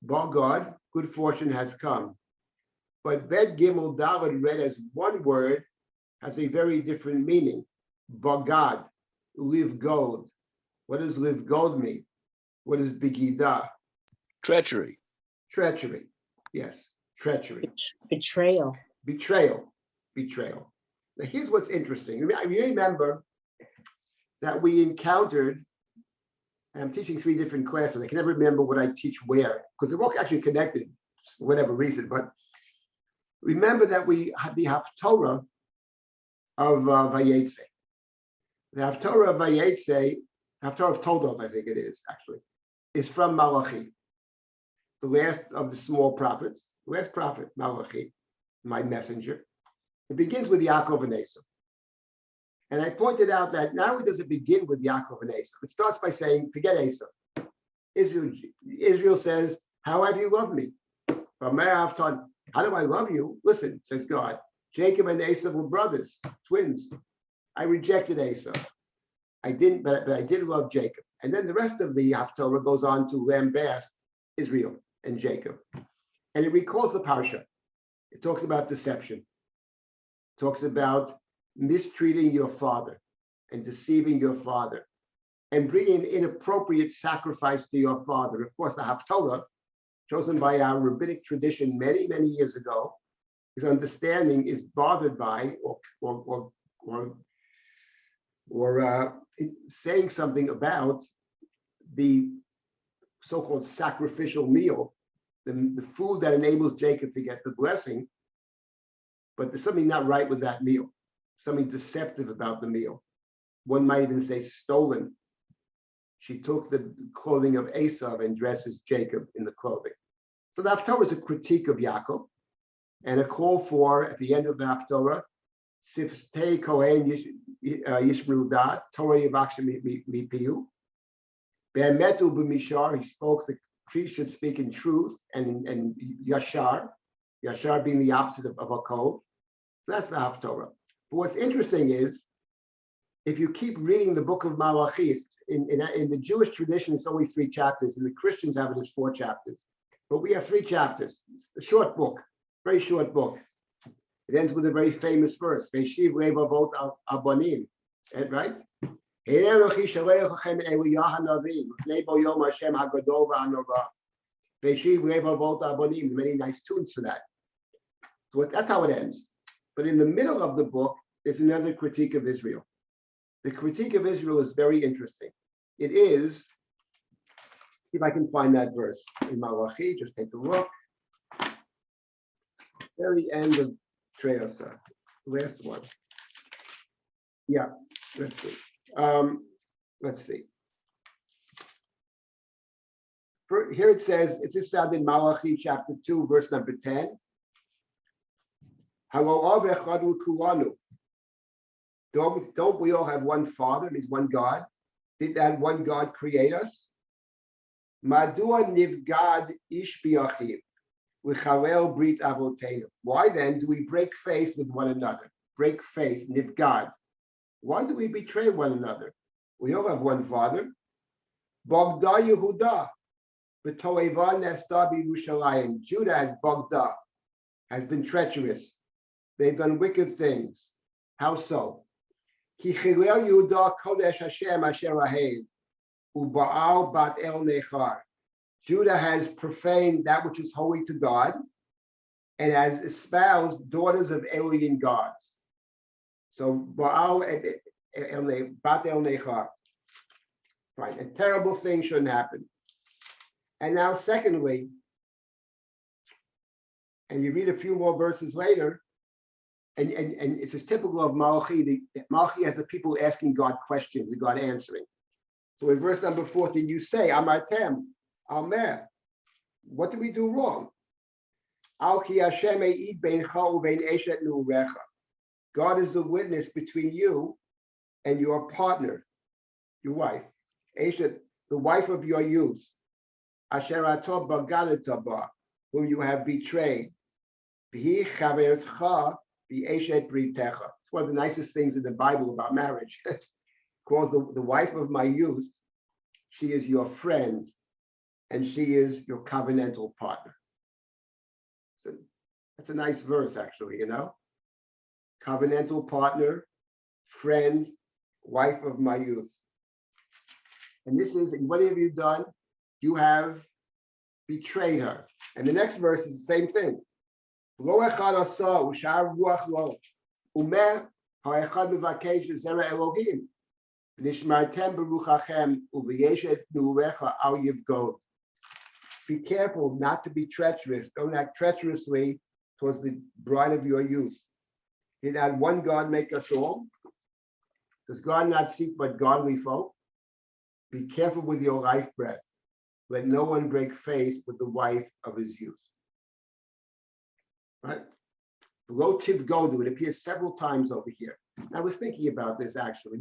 Ba God, good fortune has come. But Bet Gimel Daled read as one word has a very different meaning. Bagad, live gold. What does live gold mean? What is Begida? Treachery. Treachery. Yes, treachery. Betrayal. Betrayal. Betrayal. Now here's what's interesting. I remember that we encountered, and I'm teaching 3 different classes. I can never remember what I teach where, because they're all actually connected for whatever reason. But remember that we had the Haftorah of Vayetze. The Haftorah of Vayetze, Haftorah of Toldot, I think it is actually, is from Malachi, the last of the small prophets, the last prophet, Malachi, my messenger. It begins with Yaakov and Esau. And I pointed out that not only does it begin with Yaakov and Esau, it starts by saying, forget Esau. Israel says, how have you loved me? How do I love you? Listen, says God, Jacob and Esau were brothers, twins. I rejected Esau. I didn't, but I did love Jacob. And then the rest of the Haftorah goes on to lambast Israel and Jacob. And it recalls the Parsha. It talks about deception. It talks about mistreating your father and deceiving your father and bringing inappropriate sacrifice to your father. Of course, the Haftorah, chosen by our rabbinic tradition many, many years ago, his understanding is bothered by or saying something about the so-called sacrificial meal, the food that enables Jacob to get the blessing, but there's something not right with that meal, something deceptive about the meal. One might even say stolen. She took the clothing of Esau and dresses Jacob in the clothing. So the Haftorah is a critique of Yaakov and a call for, at the end of the Haftorah, Siftei Kohen Yishmru Dat, Torah Yivakshim Mipiyu. Be'emetu b'mishar, he spoke, the priest should speak in truth and Yashar being the opposite of Akov. So that's the Haftorah. But what's interesting is, if you keep reading the book of Malachi, in the Jewish tradition, it's only 3 chapters, and the Christians have it as 4 chapters. But we have 3 chapters. It's a short book, very short book. It ends with a very famous verse, Veshiv Levavot Abonim, right? Many nice tunes for that. So that's how it ends. But in the middle of the book, there's another critique of Israel. The critique of Israel is very interesting. It is See if I can find that verse in Malachi. Just take a look. Very end of Treosa, last one. Yeah, let's see. Let's see. Here it says, it's just found in Malachi chapter 2, verse number 10. Don't we all have one Father, means one God? Did that one God create us? Madua nivgad ish biachiv, v'charel brit avotenu. Why then do we break faith with one another? Break faith, nivgad. Why do we betray one another? We all have one Father. Bogda Yehuda, b'toeva nesta b'Yerushalayim. Judah has bogda, has been treacherous. They've done wicked things. How so? Ki chilel Yehuda kodesh Hashem asher ahev, u'ba'al bat el nechar. Judah has profaned that which is holy to God and has espoused daughters of alien gods. So ba'al bat el nechar. Right, a terrible thing shouldn't happen. And now, secondly, and you read a few more verses later, and it's just typical of Malachi. Malachi has the people asking God questions and God answering. So in verse number 14, you say, Amartem, Amer, what did we do wrong? God is the witness between you and your partner, your wife. Eshet, the wife of your youth, Asher atov bagadeta ba, whom you have betrayed. V'hi chavertcha v'eshet britecha. It's one of the nicest things in the Bible about marriage. It calls the wife of my youth, she is your friend, and she is your covenantal partner. So that's a nice verse, actually, you know? Covenantal partner, friend, wife of my youth. And this is, what have you done? You have betrayed her. And the next verse is the same thing. Be careful not to be treacherous. Don't act treacherously towards the bride of your youth. Did not one God make us all? Does God not seek but godly folk? Be careful with your life breath. Let no one break faith with the wife of his youth. Right? Below Tiv Godu, it appears several times over here. And I was thinking about this actually,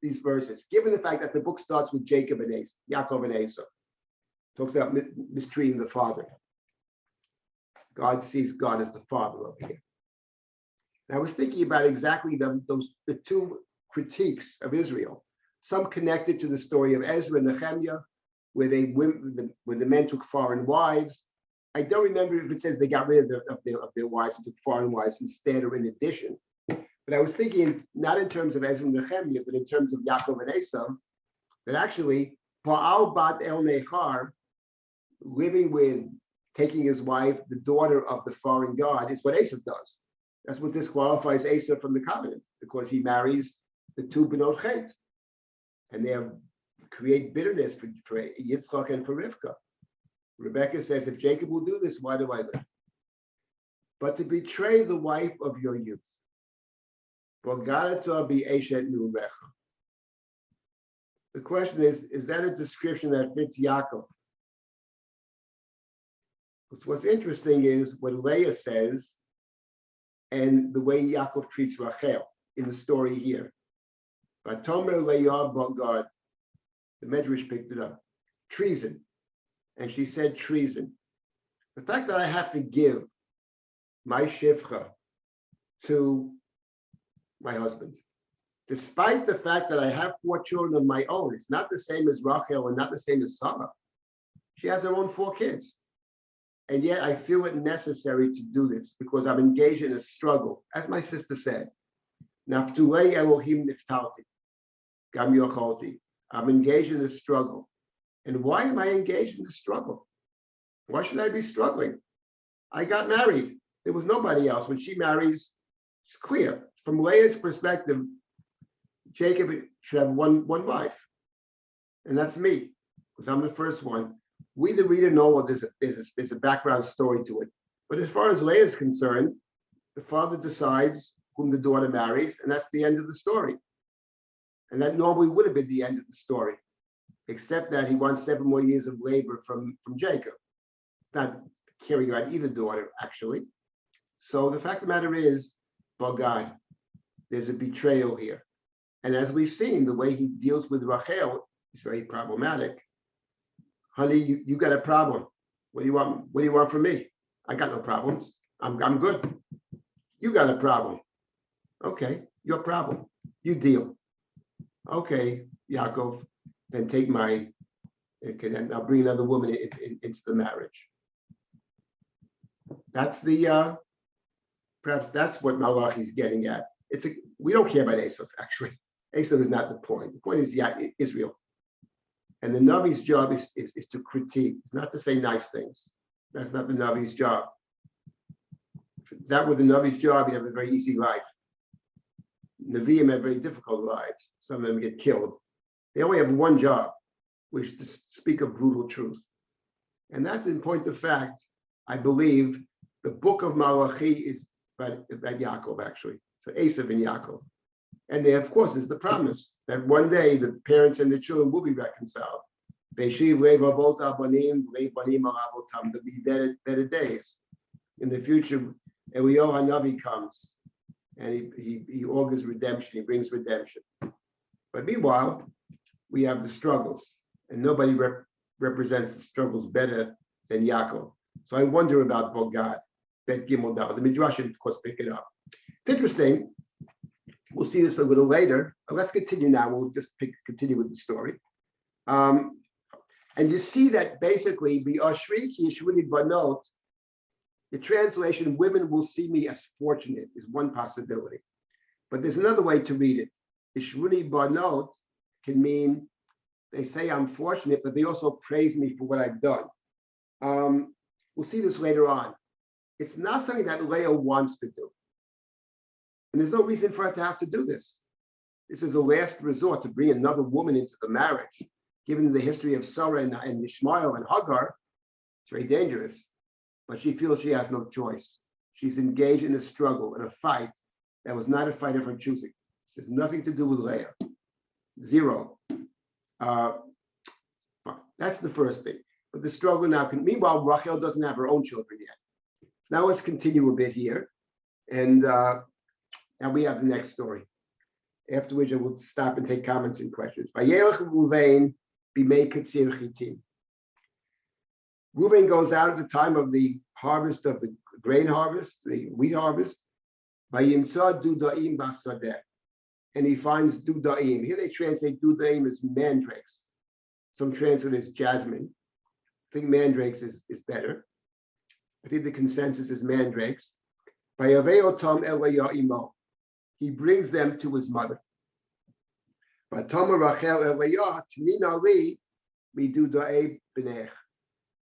these verses, given the fact that the book starts with Jacob and Esau, Yaakov and Esau. Talks about mistreating the father. God sees God as the father over here. And I was thinking about exactly the two critiques of Israel. Some connected to the story of Ezra and Nehemiah, where the men took foreign wives. I don't remember if it says they got rid of their wives and took foreign wives instead or in addition. But I was thinking, not in terms of Ezra and Nehemiah, but in terms of Yaakov and Esau, that actually, Ba'al bat el nechar, living with, taking his wife, the daughter of the foreign god, is what Esau does. That's what disqualifies Esau from the covenant, because he marries the two Benot Chet. And they create bitterness for Yitzchak and for Rivka. Rebecca says, if Jacob will do this, why do I live? But to betray the wife of your youth. The question is that a description that fits Yaakov? What's interesting is what Leah says and the way Yaakov treats Rachel in the story here. Vatomer Leah God, the Medrash picked it up. Treason. And she said treason. The fact that I have to give my shivcha to my husband, despite the fact that I have 4 children of my own, it's not the same as Rachel and not the same as Sarah. She has her own 4 kids. And yet I feel it necessary to do this because I'm engaged in a struggle. As my sister said, Naftulei Elohim niftalti. I'm engaged in this struggle. And why am I engaged in this struggle? Why should I be struggling? I got married. There was nobody else. When she marries, it's clear. From Leah's perspective, Jacob should have one wife. And that's me, because I'm the first one. We, the reader, know well, there's a background story to it. But as far as Leah is concerned, the father decides whom the daughter marries, and that's the end of the story. And that normally would have been the end of the story, except that he wants 7 more years of labor from Jacob. It's not carrying out either daughter, actually. So the fact of the matter is, God, there's a betrayal here. And as we've seen, the way he deals with Rachel is very problematic. Honey, you got a problem. What do you want? What do you want from me? I got no problems. I'm good. You got a problem. Okay, your problem. You deal. Okay, Yaakov, then take my, and I'll bring another woman into the marriage. That's the, perhaps that's what Malachi's getting at. We don't care about Esau, actually. Esau is not the point. The point is Israel. And the Navi's job is to critique. It's not to say nice things. That's not the Navi's job. If that were the Navi's job, he'd have a very easy life. Nevi'im have very difficult lives. Some of them get killed. They only have one job, which is to speak a brutal truth. And that's in point of fact, I believe, the book of Malachi is about Yaakov, actually. So Esav and Yaakov. And there, of course, is the promise that one day the parents and the children will be reconciled. There'll be better days. In the future, Eliyahu Hanavi comes and he augurs redemption, he brings redemption. But meanwhile, we have the struggles, and nobody represents the struggles better than Yaakov. So I wonder about Bogad, Bet Gimel Dal. The Midrash, of course, pick it up. It's interesting. We'll see this a little later. But let's continue now. We'll just continue with the story. And you see that basically, B'ashri ki yishvuni banot, the translation, women will see me as fortunate, is one possibility. But there's another way to read it. Yishvuni banot can mean, they say I'm fortunate, but they also praise me for what I've done. We'll see this later on. It's not something that Leah wants to do. And there's no reason for her to have to do this. This is a last resort to bring another woman into the marriage. Given the history of Sarah and Ishmael and Hagar, it's very dangerous. But she feels she has no choice. She's engaged in a struggle, in a fight that was not a fight of her choosing. It has nothing to do with Leah. Zero. That's the first thing. But the struggle now meanwhile, Rachel doesn't have her own children yet. So now let's continue a bit here. And now we have the next story. After which I will stop and take comments and questions. Reuven goes out at the time of the harvest of the grain harvest, the wheat harvest. And he finds dudaim. Here they translate dudaim as mandrakes. Some translate as jasmine. I think mandrakes is better. I think the consensus is mandrakes. He brings them to his mother.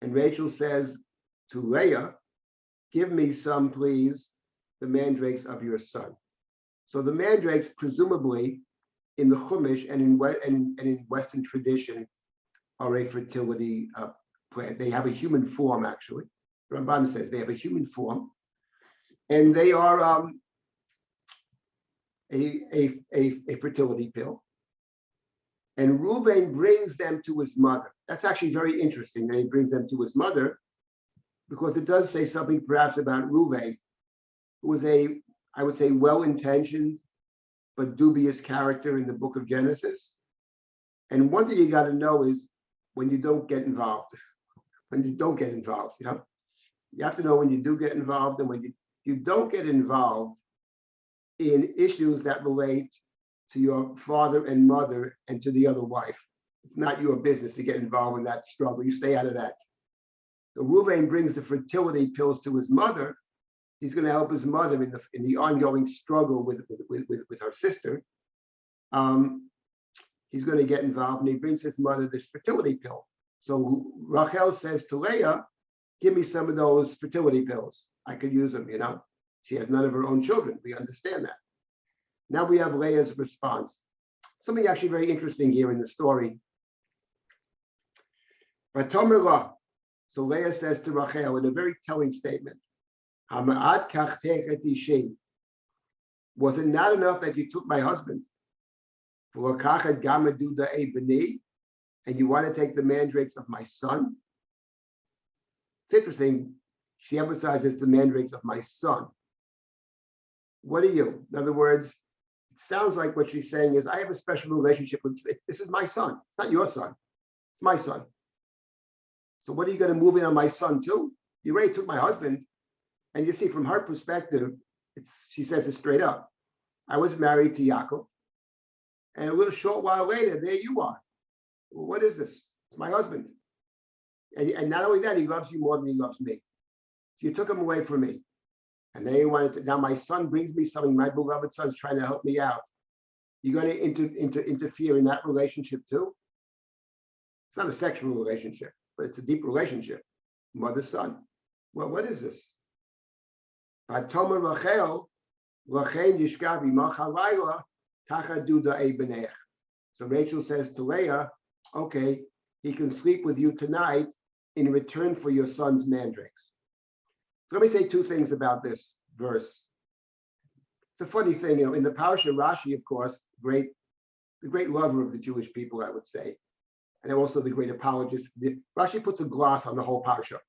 And Rachel says to Leah, give me some, please, the mandrakes of your son. So the mandrakes, presumably, in the Chumash and in Western tradition, are a fertility plant. They have a human form, actually. Ramban says they have a human form, and they are a fertility pill. And Reuven brings them to his mother. That's actually very interesting that he brings them to his mother, because it does say something perhaps about Reuven, who was I would say, well-intentioned but dubious character in the book of Genesis. And one thing you got to know is when you don't get involved. When you don't get involved, you know? You have to know when you do get involved and when you don't get involved in issues that relate to your father and mother and to the other wife. It's not your business to get involved in that struggle. You stay out of that. So Reuven brings the fertility pills to his mother. He's going to help his mother in the ongoing struggle with her sister. He's going to get involved, and he brings his mother this fertility pill. So Rachel says to Leah, give me some of those fertility pills. I could use them, you know. She has none of her own children. We understand that. Now we have Leah's response. Something actually very interesting here in the story. Vatomer la, So Leah says to Rachel in a very telling statement, "Hama'at kachtech et ishi." Was it not enough that you took my husband? And you want to take the mandrakes of my son? It's interesting. She emphasizes the mandrakes of my son. What are you? In other words, it sounds like what she's saying is, I have a special relationship with you. This is my son. It's not your son. It's my son. So what are you going to move in on my son too? You already took my husband. And you see, from her perspective, she says it straight up. I was married to Yaakov. And a little short while later, there you are. Well, what is this? It's my husband. And not only that, he loves you more than he loves me. So you took him away from me. And then you wanted to, now my son brings me something. My beloved son's trying to help me out. You're going to interfere in that relationship too? It's not a sexual relationship, but it's a deep relationship. Mother-son. Well, what is this? So Rachel says to Leah, okay, he can sleep with you tonight in return for your son's mandrakes. So let me say two things about this verse. It's a funny thing, in the Parsha, Rashi, of course, the great lover of the Jewish people, I would say, and also the great apologist. Rashi puts a gloss on the whole Parsha.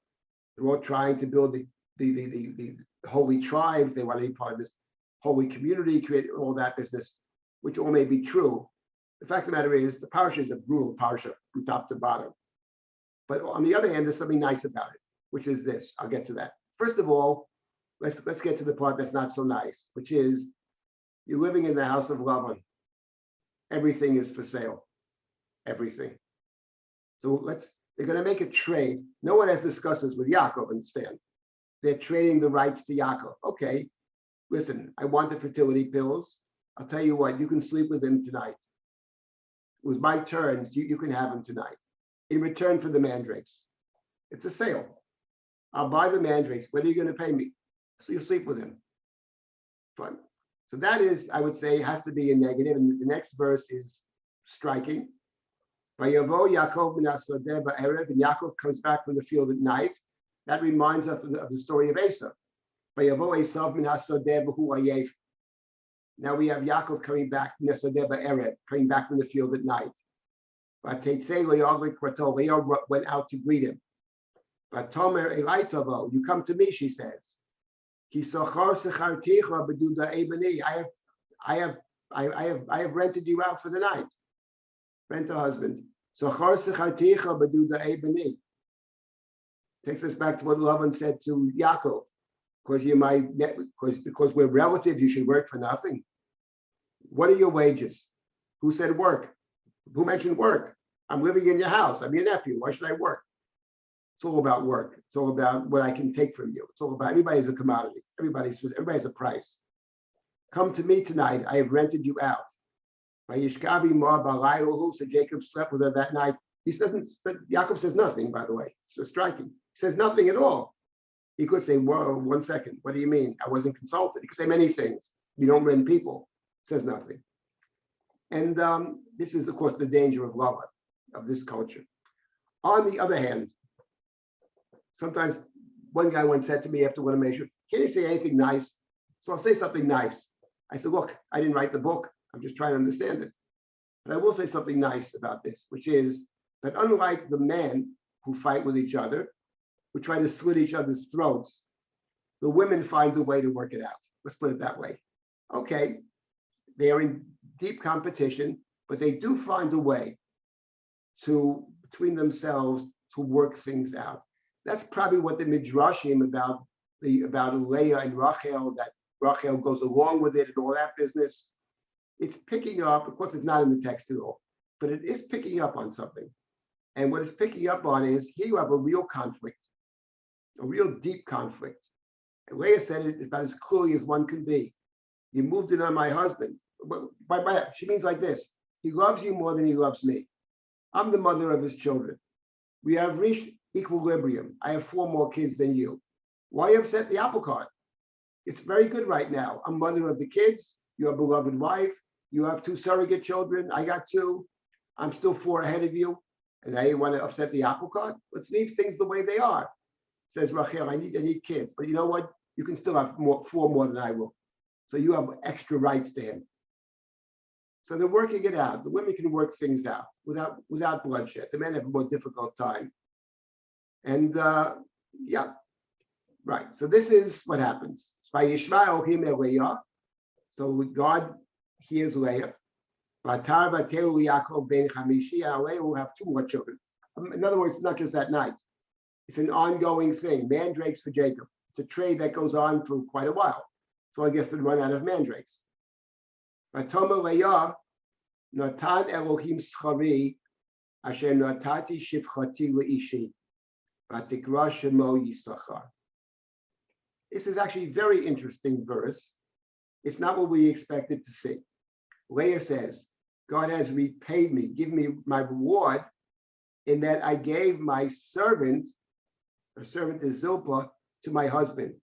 They're all trying to build the holy tribes. They want to be part of this holy community, create all that business, which all may be true. The fact of the matter is, the Parsha is a brutal Parsha from top to bottom. But on the other hand, there's something nice about it, which is this. I'll get to that. First of all, let's get to the part that's not so nice, which is you're living in the house of Lavan. Everything is for sale. Everything. So they're going to make a trade. No one has discussed this with Yaakov, understand. They're trading the rights to Yaakov. Okay, listen, I want the fertility pills. I'll tell you what, you can sleep with him tonight. It was my turn, you can have him tonight. In return for the mandrakes. It's a sale. I'll buy the mandrakes. When are you going to pay me? So you sleep with him. Fine. So that is, I would say, has to be a negative. And the next verse is striking. Vayavo Yaakov min hasodeh ba'erev, and Yaakov comes back from the field at night. That reminds us of the story of Esau. Vayavo Esav min hasodeh b'hu ayef. Now we have Yaakov coming back min hasodeh ba'erev, coming back from the field at night. V'teitzei le'aglik kvarto. Leah went out to greet him. V'tomer elai tavo, you come to me, she says. Ki sochar secharticha b'duda ebeni. I have rented you out for the night. Rent a husband. Sochar secharticha b'duda ebeni. Takes us back to what Lavan said to Yaakov. Because we're relatives, you should work for nothing. What are your wages? Who said work? Who mentioned work? I'm living in your house. I'm your nephew. Why should I work? It's all about work. It's all about what I can take from you. It's all about, everybody's a commodity. Everybody's a price. Come to me tonight. I have rented you out. So Jacob slept with her that night. Yaakov says nothing, by the way. It's so striking. He says nothing at all. He could say, whoa, 1 second. What do you mean? I wasn't consulted. He could say many things. You don't rent people. Says nothing. And this is, of course, the danger of Lavan, of this culture. On the other hand, sometimes one guy once said to me after one of my shows, can you say anything nice? So I'll say something nice. I said, look, I didn't write the book. I'm just trying to understand it. But I will say something nice about this, which is that unlike the men who fight with each other, who try to slit each other's throats, the women find a way to work it out. Let's put it that way. Okay, they are in deep competition, but they do find a way to, between themselves, to work things out. That's probably what the Midrashim about Leah and Rachel, that Rachel goes along with it and all that business. It's picking up, of course, it's not in the text at all, but it is picking up on something. And what it's picking up on is here you have a real conflict, a real deep conflict. And Leah said it about as clearly as one can be. You moved in on my husband. By she means like this: he loves you more than he loves me. I'm the mother of his children. We have reached equilibrium. I have 4 more kids than you. Why upset the apple cart? It's very good right now. I'm mother of the kids, your beloved wife. You have 2 surrogate children. I got 2. I'm still 4 ahead of you. And now you want to upset the apple cart? Let's leave things the way they are. Says Rachel, I need kids. But you know what? You can still have four more than I will. So you have extra rights to him. So they're working it out. The women can work things out without bloodshed. The men have a more difficult time. And yeah, right. So this is what happens. So God hears Leah. Leah will have two more children. In other words, it's not just that night. It's an ongoing thing. Mandrakes for Jacob. It's a trade that goes on for quite a while. So I guess they run out of mandrakes. Vatoma Leah, Natan Elohim schari, asher natati shifchati leishi, vatikra shemo Yisachar. This is actually a very interesting verse. It's not what we expected to see. Leah says, God has repaid me, give me my reward, in that I gave my servant, her servant is Zilpah, to my husband,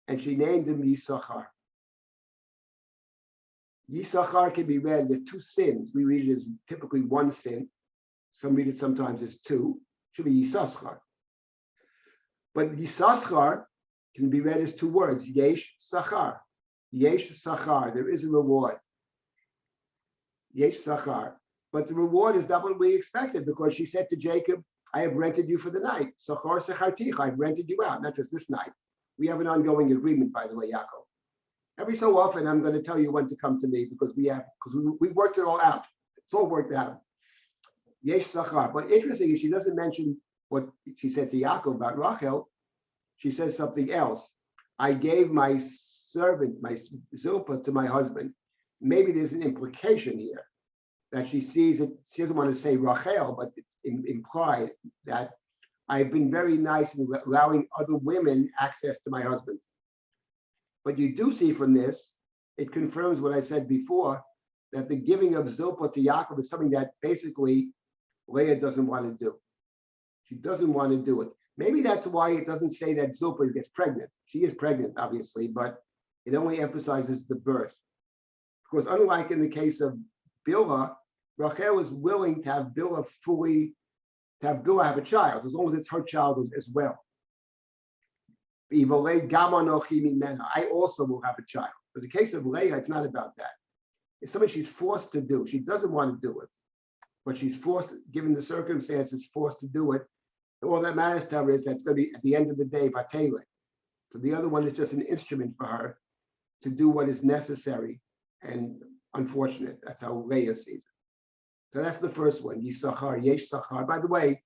and she named him Yisachar. Yisachar can be read, there's two sins. We read it as typically one sin. Some read it sometimes as two. It should be Yisachar. But Yisachar can be read as two words, Yesh Sachar. Yesh Sachar, there is a reward. Yesh Sachar. But the reward is not what we expected, because she said to Jacob, I have rented you for the night. Sachar Sechartich, I've rented you out, not just this night. We have an ongoing agreement, by the way, Yaakov. Every so often, I'm going to tell you when to come to me, because we worked it all out. It's all worked out. Yesh Sachar. But interesting is she doesn't mention what she said to Yaakov about Rachel. She says something else. I gave my servant, my Zilpah, to my husband. Maybe there's an implication here that she sees it. She doesn't want to say Rachel, but it's implied that I've been very nice in allowing other women access to my husband. But you do see from this, it confirms what I said before, that the giving of Zilpah to Yaakov is something that basically Leah doesn't want to do. She doesn't want to do it. Maybe that's why it doesn't say that Zilpah gets pregnant. She is pregnant, obviously, but it only emphasizes the birth. Because unlike in the case of Bilhah, Rachel is willing to have Bilhah have a child, as long as it's her child as well. I also will have a child. But the case of Leah, it's not about that. It's something she's forced to do. She doesn't want to do it, but she's forced, given the circumstances, forced to do it. And all that matters to her is that's going to be, at the end of the day, Vatele. So the other one is just an instrument for her to do what is necessary and unfortunate. That's how Leah sees it. So that's the first one, Yisachar, Yesh Sachar. By the way,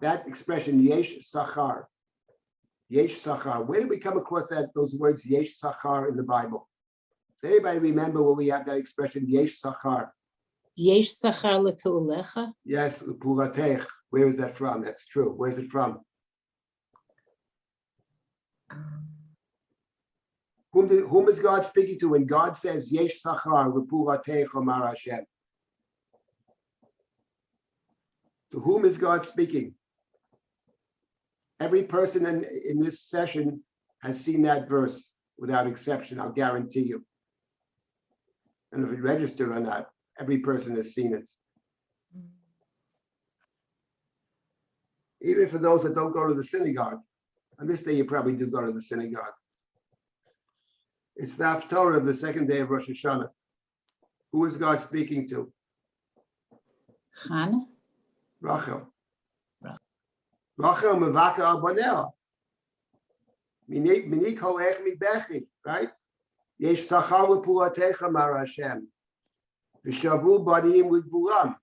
that expression, Yesh Sachar, where did we come across those words, Yesh Sachar, in the Bible? Does anybody remember where we have that expression, Yesh Sachar? Yesh Sachar lepulecha? Yes, lepulatech. Where is that from? That's true. Where's it from? Whom is God speaking to when God says, Yesh Sachar lepulatech Omar Hashem? To whom is God speaking? Every person in this session has seen that verse without exception, I'll guarantee you. And if it registered or not, every person has seen it. Even for those that don't go to the synagogue. On this day, you probably do go to the synagogue. It's the Haftorah of the second day of Rosh Hashanah. Who is God speaking to? Chana? Rachel. Rachel mevaka al banela. Mini kolech mi bechi, right? Yesh sachar lepuatecha mar Hashem. V'shavu banim l'gvuram.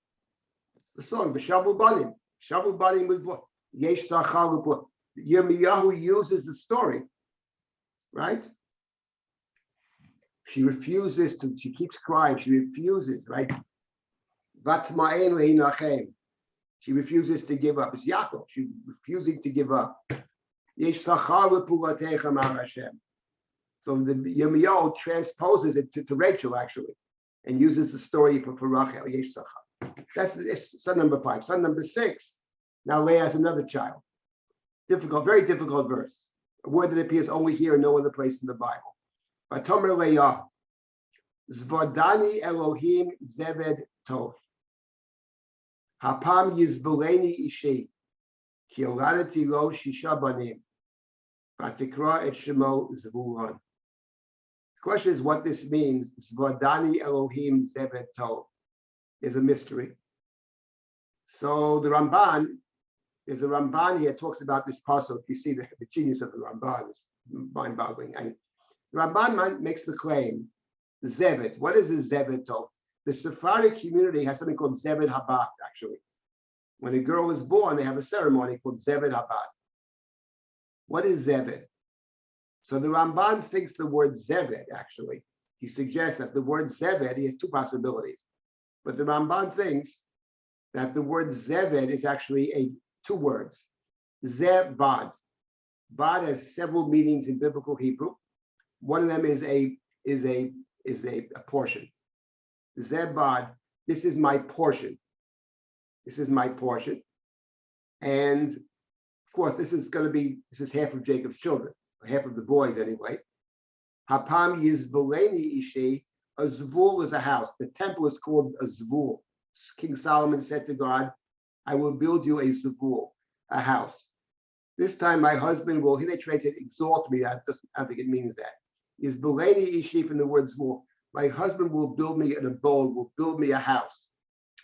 The song, v'shavu banim. Shavu banim l'gvuram. Yesh sachar lepuatecha. Yirmiyahu uses the story, right? She refuses to, she keeps crying, she refuses, right? Vatzma'en le'inachem. She refuses to give up. It's Yaakov. She's refusing to give up. Yesh sachar lepuatecha mar Hashem. So the Yirmiyahu transposes it to Rachel, actually, and uses the story for Rachel. Yesh sachar. That's son number 5. Son number 6. Now Leah has another child. Difficult, very difficult verse. A word that appears only here and no other place in the Bible. Vatomer Leah, Zvodani Elohim Zeved Tov. Hapam yizbuleni ishi, ki yoladati lo shisha banim, vatikra et shemo Zvulun. The question is what this means. Zvadani Elohim Zevet Tov is a mystery. So the Ramban, there's a Ramban here talks about this pasuk. You see the genius of the Ramban is mind-boggling. And the Ramban makes the claim, the Zevet. What is a Zevet Tov? The Sephardic community has something called Zevet Habat, actually. When a girl is born, they have a ceremony called Zevet Habat. What is Zevet? So the Ramban thinks the word Zevet, actually. He suggests that the word Zevet, he has two possibilities. But the Ramban thinks that the word Zevet is actually two words. Zebad. Bad has several meanings in biblical Hebrew. One of them is a portion. Zebad, this is my portion. This is my portion. And of course, this is half of Jacob's children, or half of the boys anyway. Hapam yizvuleni ishi, a zvul is a house. The temple is called a zvul. King Solomon said to God, I will build you a zvul, a house. This time my husband will, here they translate exalt me. I don't think it means that. Yizvuleni ishi from the word zvul. My husband will build me an abode, will build me a house.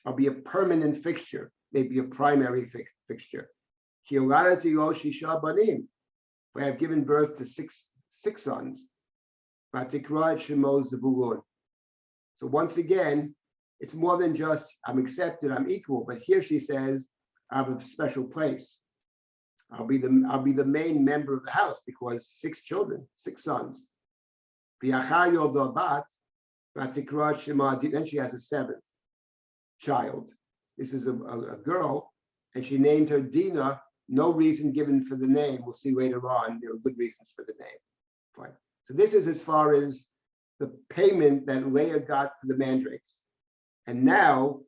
I'll be a permanent fixture, maybe a primary fixture. For I have given birth to six sons. So once again, it's more than just I'm accepted, I'm equal. But here she says, I have a special place. I'll be the main member of the house because 6 children, 6 sons. Then she has a 7th child. This is a girl, and she named her Dina. No reason given for the name. We'll see later on. There are good reasons for the name. Fine. So this is as far as the payment that Leah got for the mandrakes. And now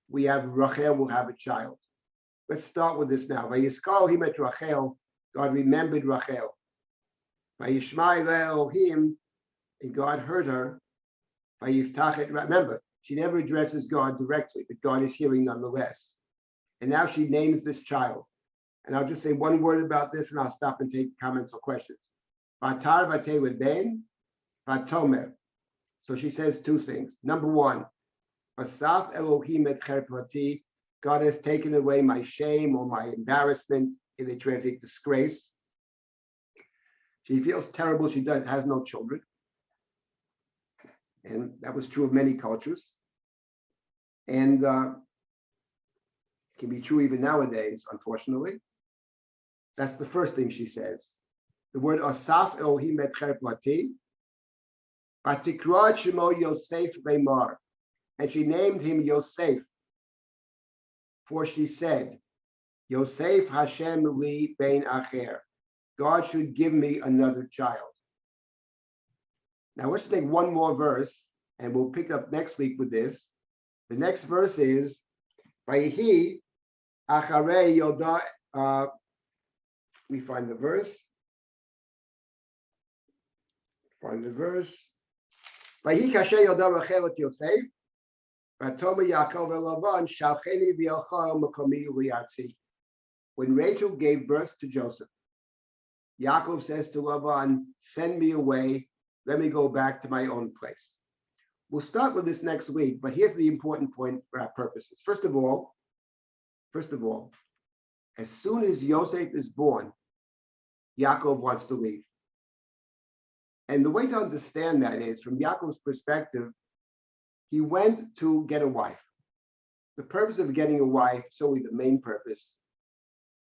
we have Rachel will have a child. Let's start with this now. Vayiskal him et Rachel. God remembered Rachel. Vayishma Elohim, and God heard her. Vayiftach et. Remember, she never addresses God directly, but God is hearing nonetheless. And now she names this child. And I'll just say one word about this, and I'll stop and take comments or questions. Vatar vate ben, vatomer. So she says 2 things. Number 1, Asaf Elohim et cherpati. God has taken away my shame or my embarrassment. In the translate disgrace. She feels terrible. She has no children. And that was true of many cultures. And it can be true even nowadays, unfortunately. That's the first thing she says. The word Asaf Elohim et cherpati. Vatikra shemo Yosef Leimar. And she named him Yosef. For she said, Yosef Hashem li bein acher. God should give me another child. Now let's take one more verse, and we'll pick up next week with this. The next verse is, Vayihi acharei yoda. Let me find the verse. Vayihi kasher yoda Rachel et Yosef. Vatoma Yaakov el Lavan shalcheni v'yelcha makomi u'yatzi. When Rachel gave birth to Joseph, Yaakov says to Lavan, send me away. Let me go back to my own place. We'll start with this next week, but here's the important point for our purposes. First of all, as soon as Yosef is born, Yaakov wants to leave. And the way to understand that is, from Yaakov's perspective, he went to get a wife. The purpose of getting a wife, solely the main purpose,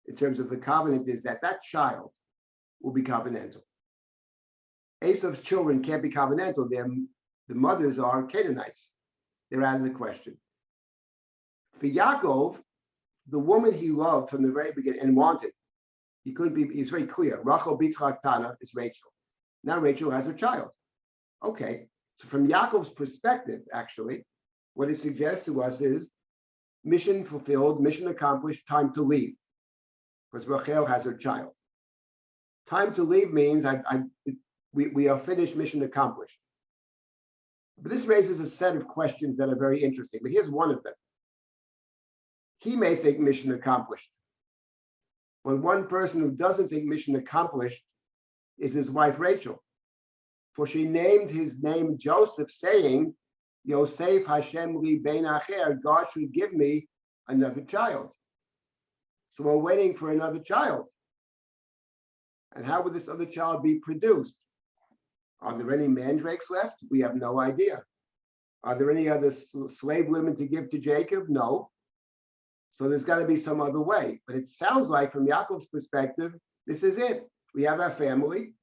in terms of the covenant, is that that child will be covenantal. Esau's children can't be covenantal. The mothers are Canaanites. They're out of the question. For Yaakov, the woman he loved from the very beginning and wanted, he's very clear. Rachel Bitchak Tana is Rachel. Now Rachel has a child. Okay, so from Yaakov's perspective, actually, what it suggests to us is mission fulfilled, mission accomplished, time to leave. Because Rachel has her child. Time to leave means we are finished, mission accomplished. But this raises a set of questions that are very interesting. But here's one of them. he may think mission accomplished. But one person who doesn't think mission accomplished is his wife Rachel. For she named his name Joseph, saying, Yosef Hashem li ben acher, God should give me another child. So we're waiting for another child. And how would this other child be produced? Are there any mandrakes left? We have no idea. Are there any other slave women to give to Jacob? No. So there's got to be some other way. But it sounds like from Yaakov's perspective, this is it. We have our family.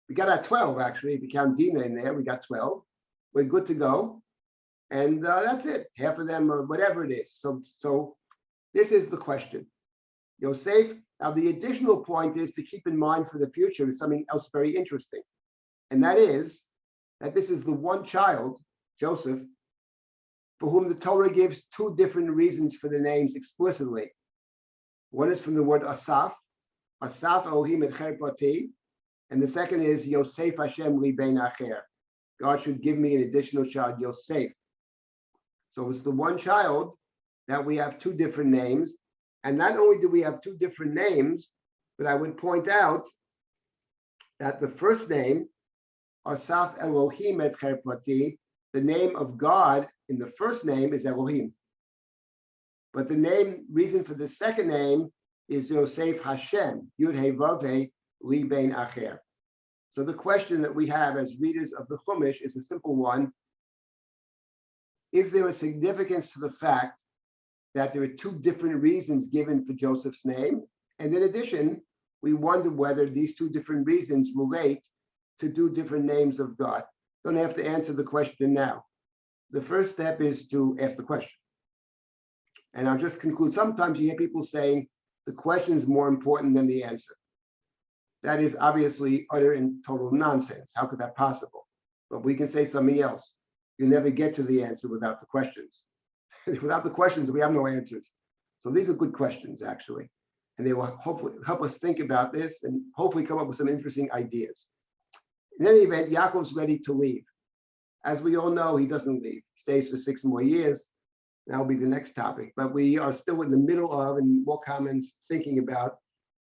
We got our 12, actually. If you count Dina in there, we got 12. We're good to go. And that's it. Half of them, or whatever it is. So this is the question. Yosef, now the additional point is to keep in mind for the future is something else very interesting. And that is that this is the one child, Joseph, for whom the Torah gives two different reasons for the names explicitly. One is from the word Asaf, Asaf Elohim et Cherpati, and the second is Yosef Hashem li ben acher. God should give me an additional child, Yosef. So it's the one child that we have two different names. And not only do we have two different names, but I would point out that the first name, Asaf Elohim et Cherpati, the name of God in the first name is Elohim. But the reason for the second name is Yosef Hashem, Yud He Vav He Li Ben Acher. So the question that we have as readers of the Chumash is a simple one. Is there a significance to the fact that there are two different reasons given for Joseph's name? And in addition, we wonder whether these two different reasons relate to two different names of God. Don't have to answer the question now. The first step is to ask the question. And I'll just conclude. Sometimes you hear people saying the question is more important than the answer. That is obviously utter and total nonsense. How could that possible? But we can say something else. You never get to the answer without the questions. Without the questions, we have no answers. So these are good questions, actually. And they will hopefully help us think about this and hopefully come up with some interesting ideas. In any event, Yaakov's ready to leave. As we all know, he doesn't leave. He stays for 6 more years. That'll be the next topic. But we are still in the middle of, and more comments, thinking about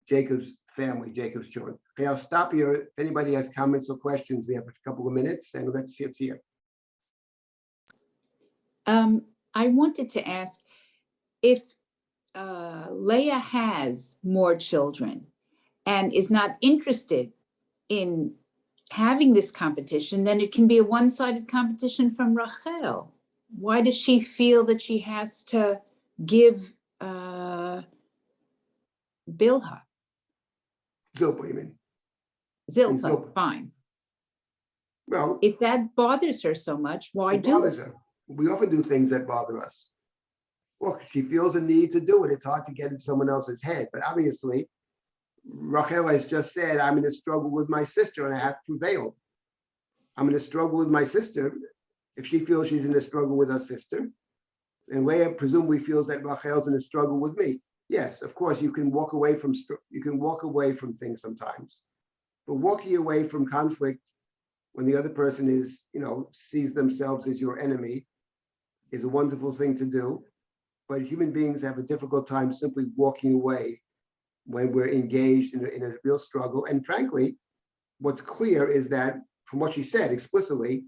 Jacob's family, Jacob's children. Okay, I'll stop here. If anybody has comments or questions, we have a couple of minutes, and let's see it's here. I wanted to ask if Leah has more children and is not interested in having this competition, then it can be a one-sided competition from Rachel. Why does she feel that she has to give Bilhah? Zilber, you mean? Zilpah, Zilpah. fine. Well, If that bothers her so much, why it do bothers it? her. We often do things that bother us. Look, she feels a need to do it. It's hard to get in someone else's head. But obviously, Rachel has just said, I'm in a struggle with my sister and I have prevailed. I'm in a struggle with my sister. If she feels she's in a struggle with her sister, and Leah presumably feels that Rachel's in a struggle with me. Yes, of course, you can walk away from things sometimes. But walking away from conflict when the other person is, sees themselves as your enemy is a wonderful thing to do. But human beings have a difficult time simply walking away when we're engaged in a real struggle. And frankly, what's clear is that from what she said explicitly,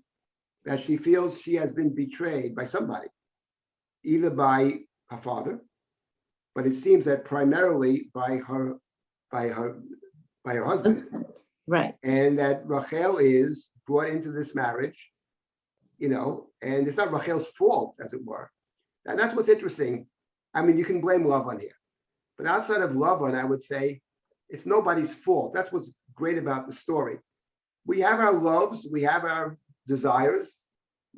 that she feels she has been betrayed by somebody, either by her father, but it seems that primarily by her husband. Right. And that Rachel is brought into this marriage, and it's not Rachel's fault, as it were. And that's what's interesting. I mean, you can blame Lavan here, but outside of Lavan, I would say it's nobody's fault. That's what's great about the story. We have our loves, we have our desires.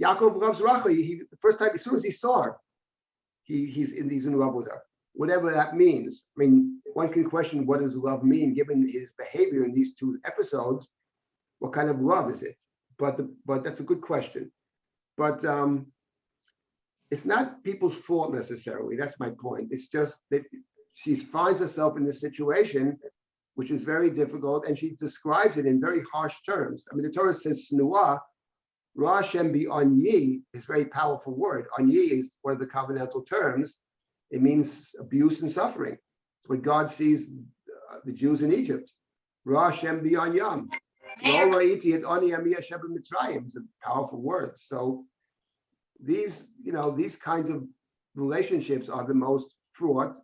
Yaakov loves Rachel. The first time, as soon as he saw her, he's in love with her, whatever that means. I mean, one can question, what does love mean, given his behavior in these 2 episodes? What kind of love is it? But that's a good question. But it's not people's fault necessarily. That's my point. It's just that she finds herself in this situation, which is very difficult, and she describes it in very harsh terms. I mean, the Torah says Snuah, Ra Hashem bi Anyi is a very powerful word. Anyi is one of the covenantal terms, It means abuse and suffering. It's what God sees the Jews in Egypt. Ra Hashem b'yon yam. Lo ra'iti et ani ami Hashem b'Mitzrayim. It's a powerful word. So these kinds of relationships are the most fraught.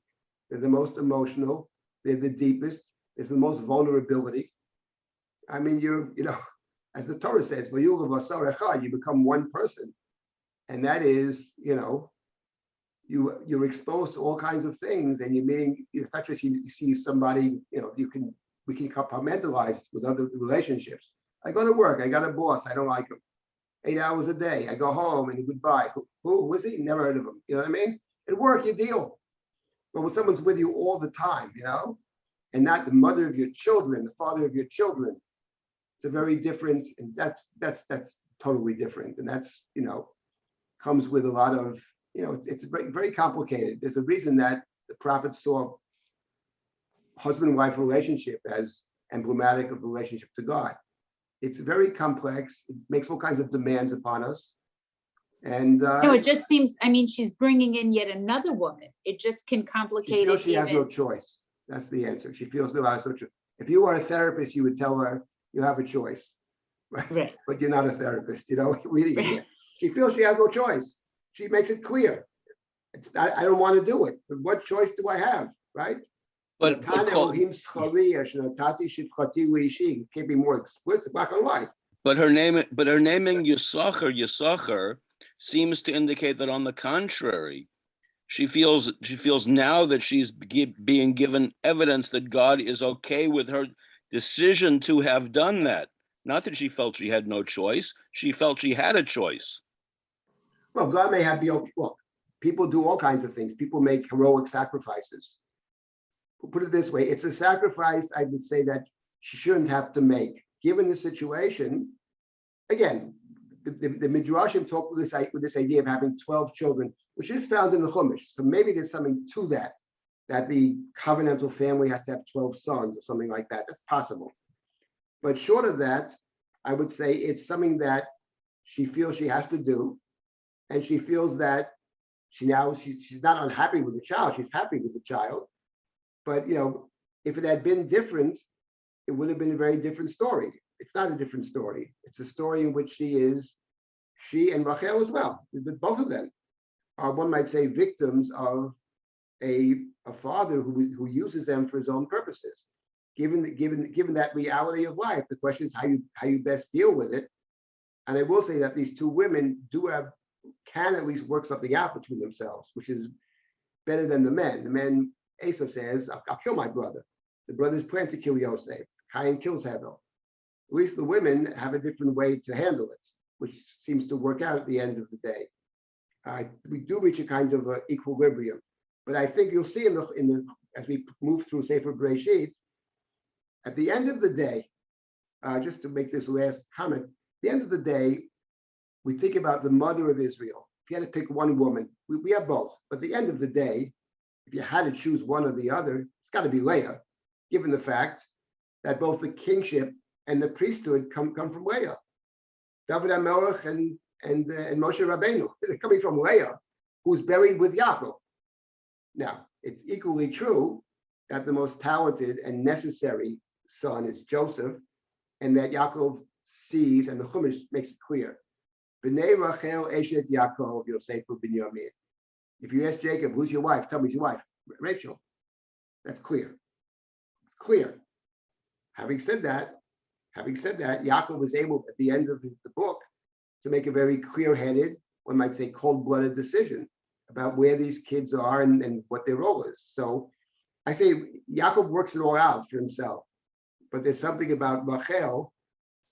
They're the most emotional. They're the deepest. There's the most vulnerability. I mean, as the Torah says, you become one person. And that is, you're exposed to all kinds of things, and you're meeting, it's not just you see somebody, we can compartmentalize with other relationships. I go to work, I got a boss, I don't like him. 8 hours a day, I go home and goodbye. Who is he? Never heard of him. You know what I mean? At work, you deal. But when someone's with you all the time, and not the mother of your children, the father of your children, it's a very different, and that's totally different. And that's, comes with a lot of, it's very, very complicated. There's a reason that the prophet saw husband-wife relationship as emblematic of relationship to God. It's very complex. It makes all kinds of demands upon us. And no, it just seems, she's bringing in yet another woman. It just can complicate she feels it. She has no choice. That's the answer. She feels no choice. If you were a therapist, you would tell her you have a choice, right? But you're not a therapist, Right. She feels she has no choice. She makes it clear. I don't want to do it, but what choice do I have, right? But can't be more explicit, black and white. But her naming Yisachar seems to indicate that, on the contrary, she feels now that she's being given evidence that God is okay with her decision to have done that. Not that she felt she had no choice. She felt she had a choice. Well, God may have look, people do all kinds of things. People make heroic sacrifices. We'll put it this way, it's a sacrifice, I would say, that she shouldn't have to make. Given the situation, again, the Midrashim talk with this idea of having 12 children, which is found in the Chumash. So maybe there's something to that the covenantal family has to have 12 sons or something like that. That's possible. But short of that, I would say it's something that she feels she has to do. And she feels that she's not unhappy with the child. She's happy with the child. But, if it had been different, it would have been a very different story. It's not a different story. It's a story in which she and Rachel as well, both of them are, one might say, victims of a father who uses them for his own purposes. Given that reality of life, the question is how you best deal with it. And I will say that these two women can at least work something out between themselves, which is better than the men. The men, Esav says, I'll kill my brother. The brothers plan to kill Yosef. Cain kills Hevel. At least the women have a different way to handle it, which seems to work out at the end of the day. We do reach a kind of equilibrium, but I think you'll see as we move through Sefer Bereshit, at the end of the day, just to make this last comment, at the end of the day, we think about the mother of Israel. If you had to pick one woman, we have both, but at the end of the day, if you had to choose one or the other, it's got to be Leah, given the fact that both the kingship and the priesthood come from Leah. David HaMelech and Moshe Rabbeinu, they're coming from Leah, who's buried with Yaakov. Now, it's equally true that the most talented and necessary son is Joseph, and that Yaakov sees, and the Chumash makes it clear, B'nei Rachel Eshet Yaakov Yosef Binyamin. If you ask Jacob, who's your wife? Tell me your wife. Rachel. That's clear. Clear. Having said that, Yaakov was able, at the end of the book, to make a very clear-headed, one might say cold-blooded decision about where these kids are and what their role is. So I say Yaakov works it all out for himself. But there's something about Rachel,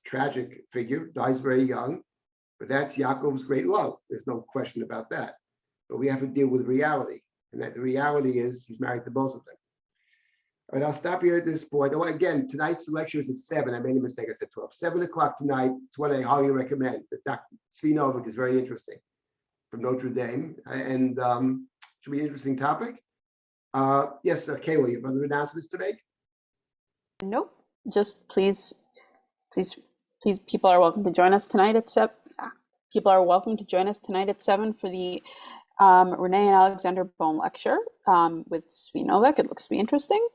tragic figure, dies very young, but that's Yaakov's great love. There's no question about that. But we have to deal with reality. And that the reality is he's married to both of them. All right, I'll stop here at this point. Oh, again, tonight's lecture is at 7. I made a mistake. I said 12. 7 o'clock tonight. It's what I highly recommend. The Dr. Tzvi Novik is very interesting from Notre Dame. And should be an interesting topic. Yes, Kayla, you have other announcements to make? Nope. Just please, people are welcome to join us tonight at 7. People are welcome to join us tonight at 7 for the Renee and Alexander Bone lecture with Svi Novak. It looks to be interesting.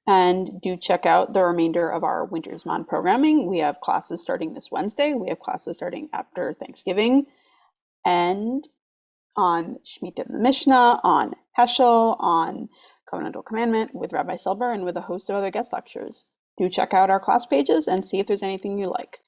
And do check out the remainder of our Wintersmon programming. We have classes starting this Wednesday. We have classes starting after Thanksgiving. And on Shemitah and the Mishnah, on Heschel, on Covenantal Commandment with Rabbi Silber, and with a host of other guest lectures. Do check out our class pages and see if there's anything you like.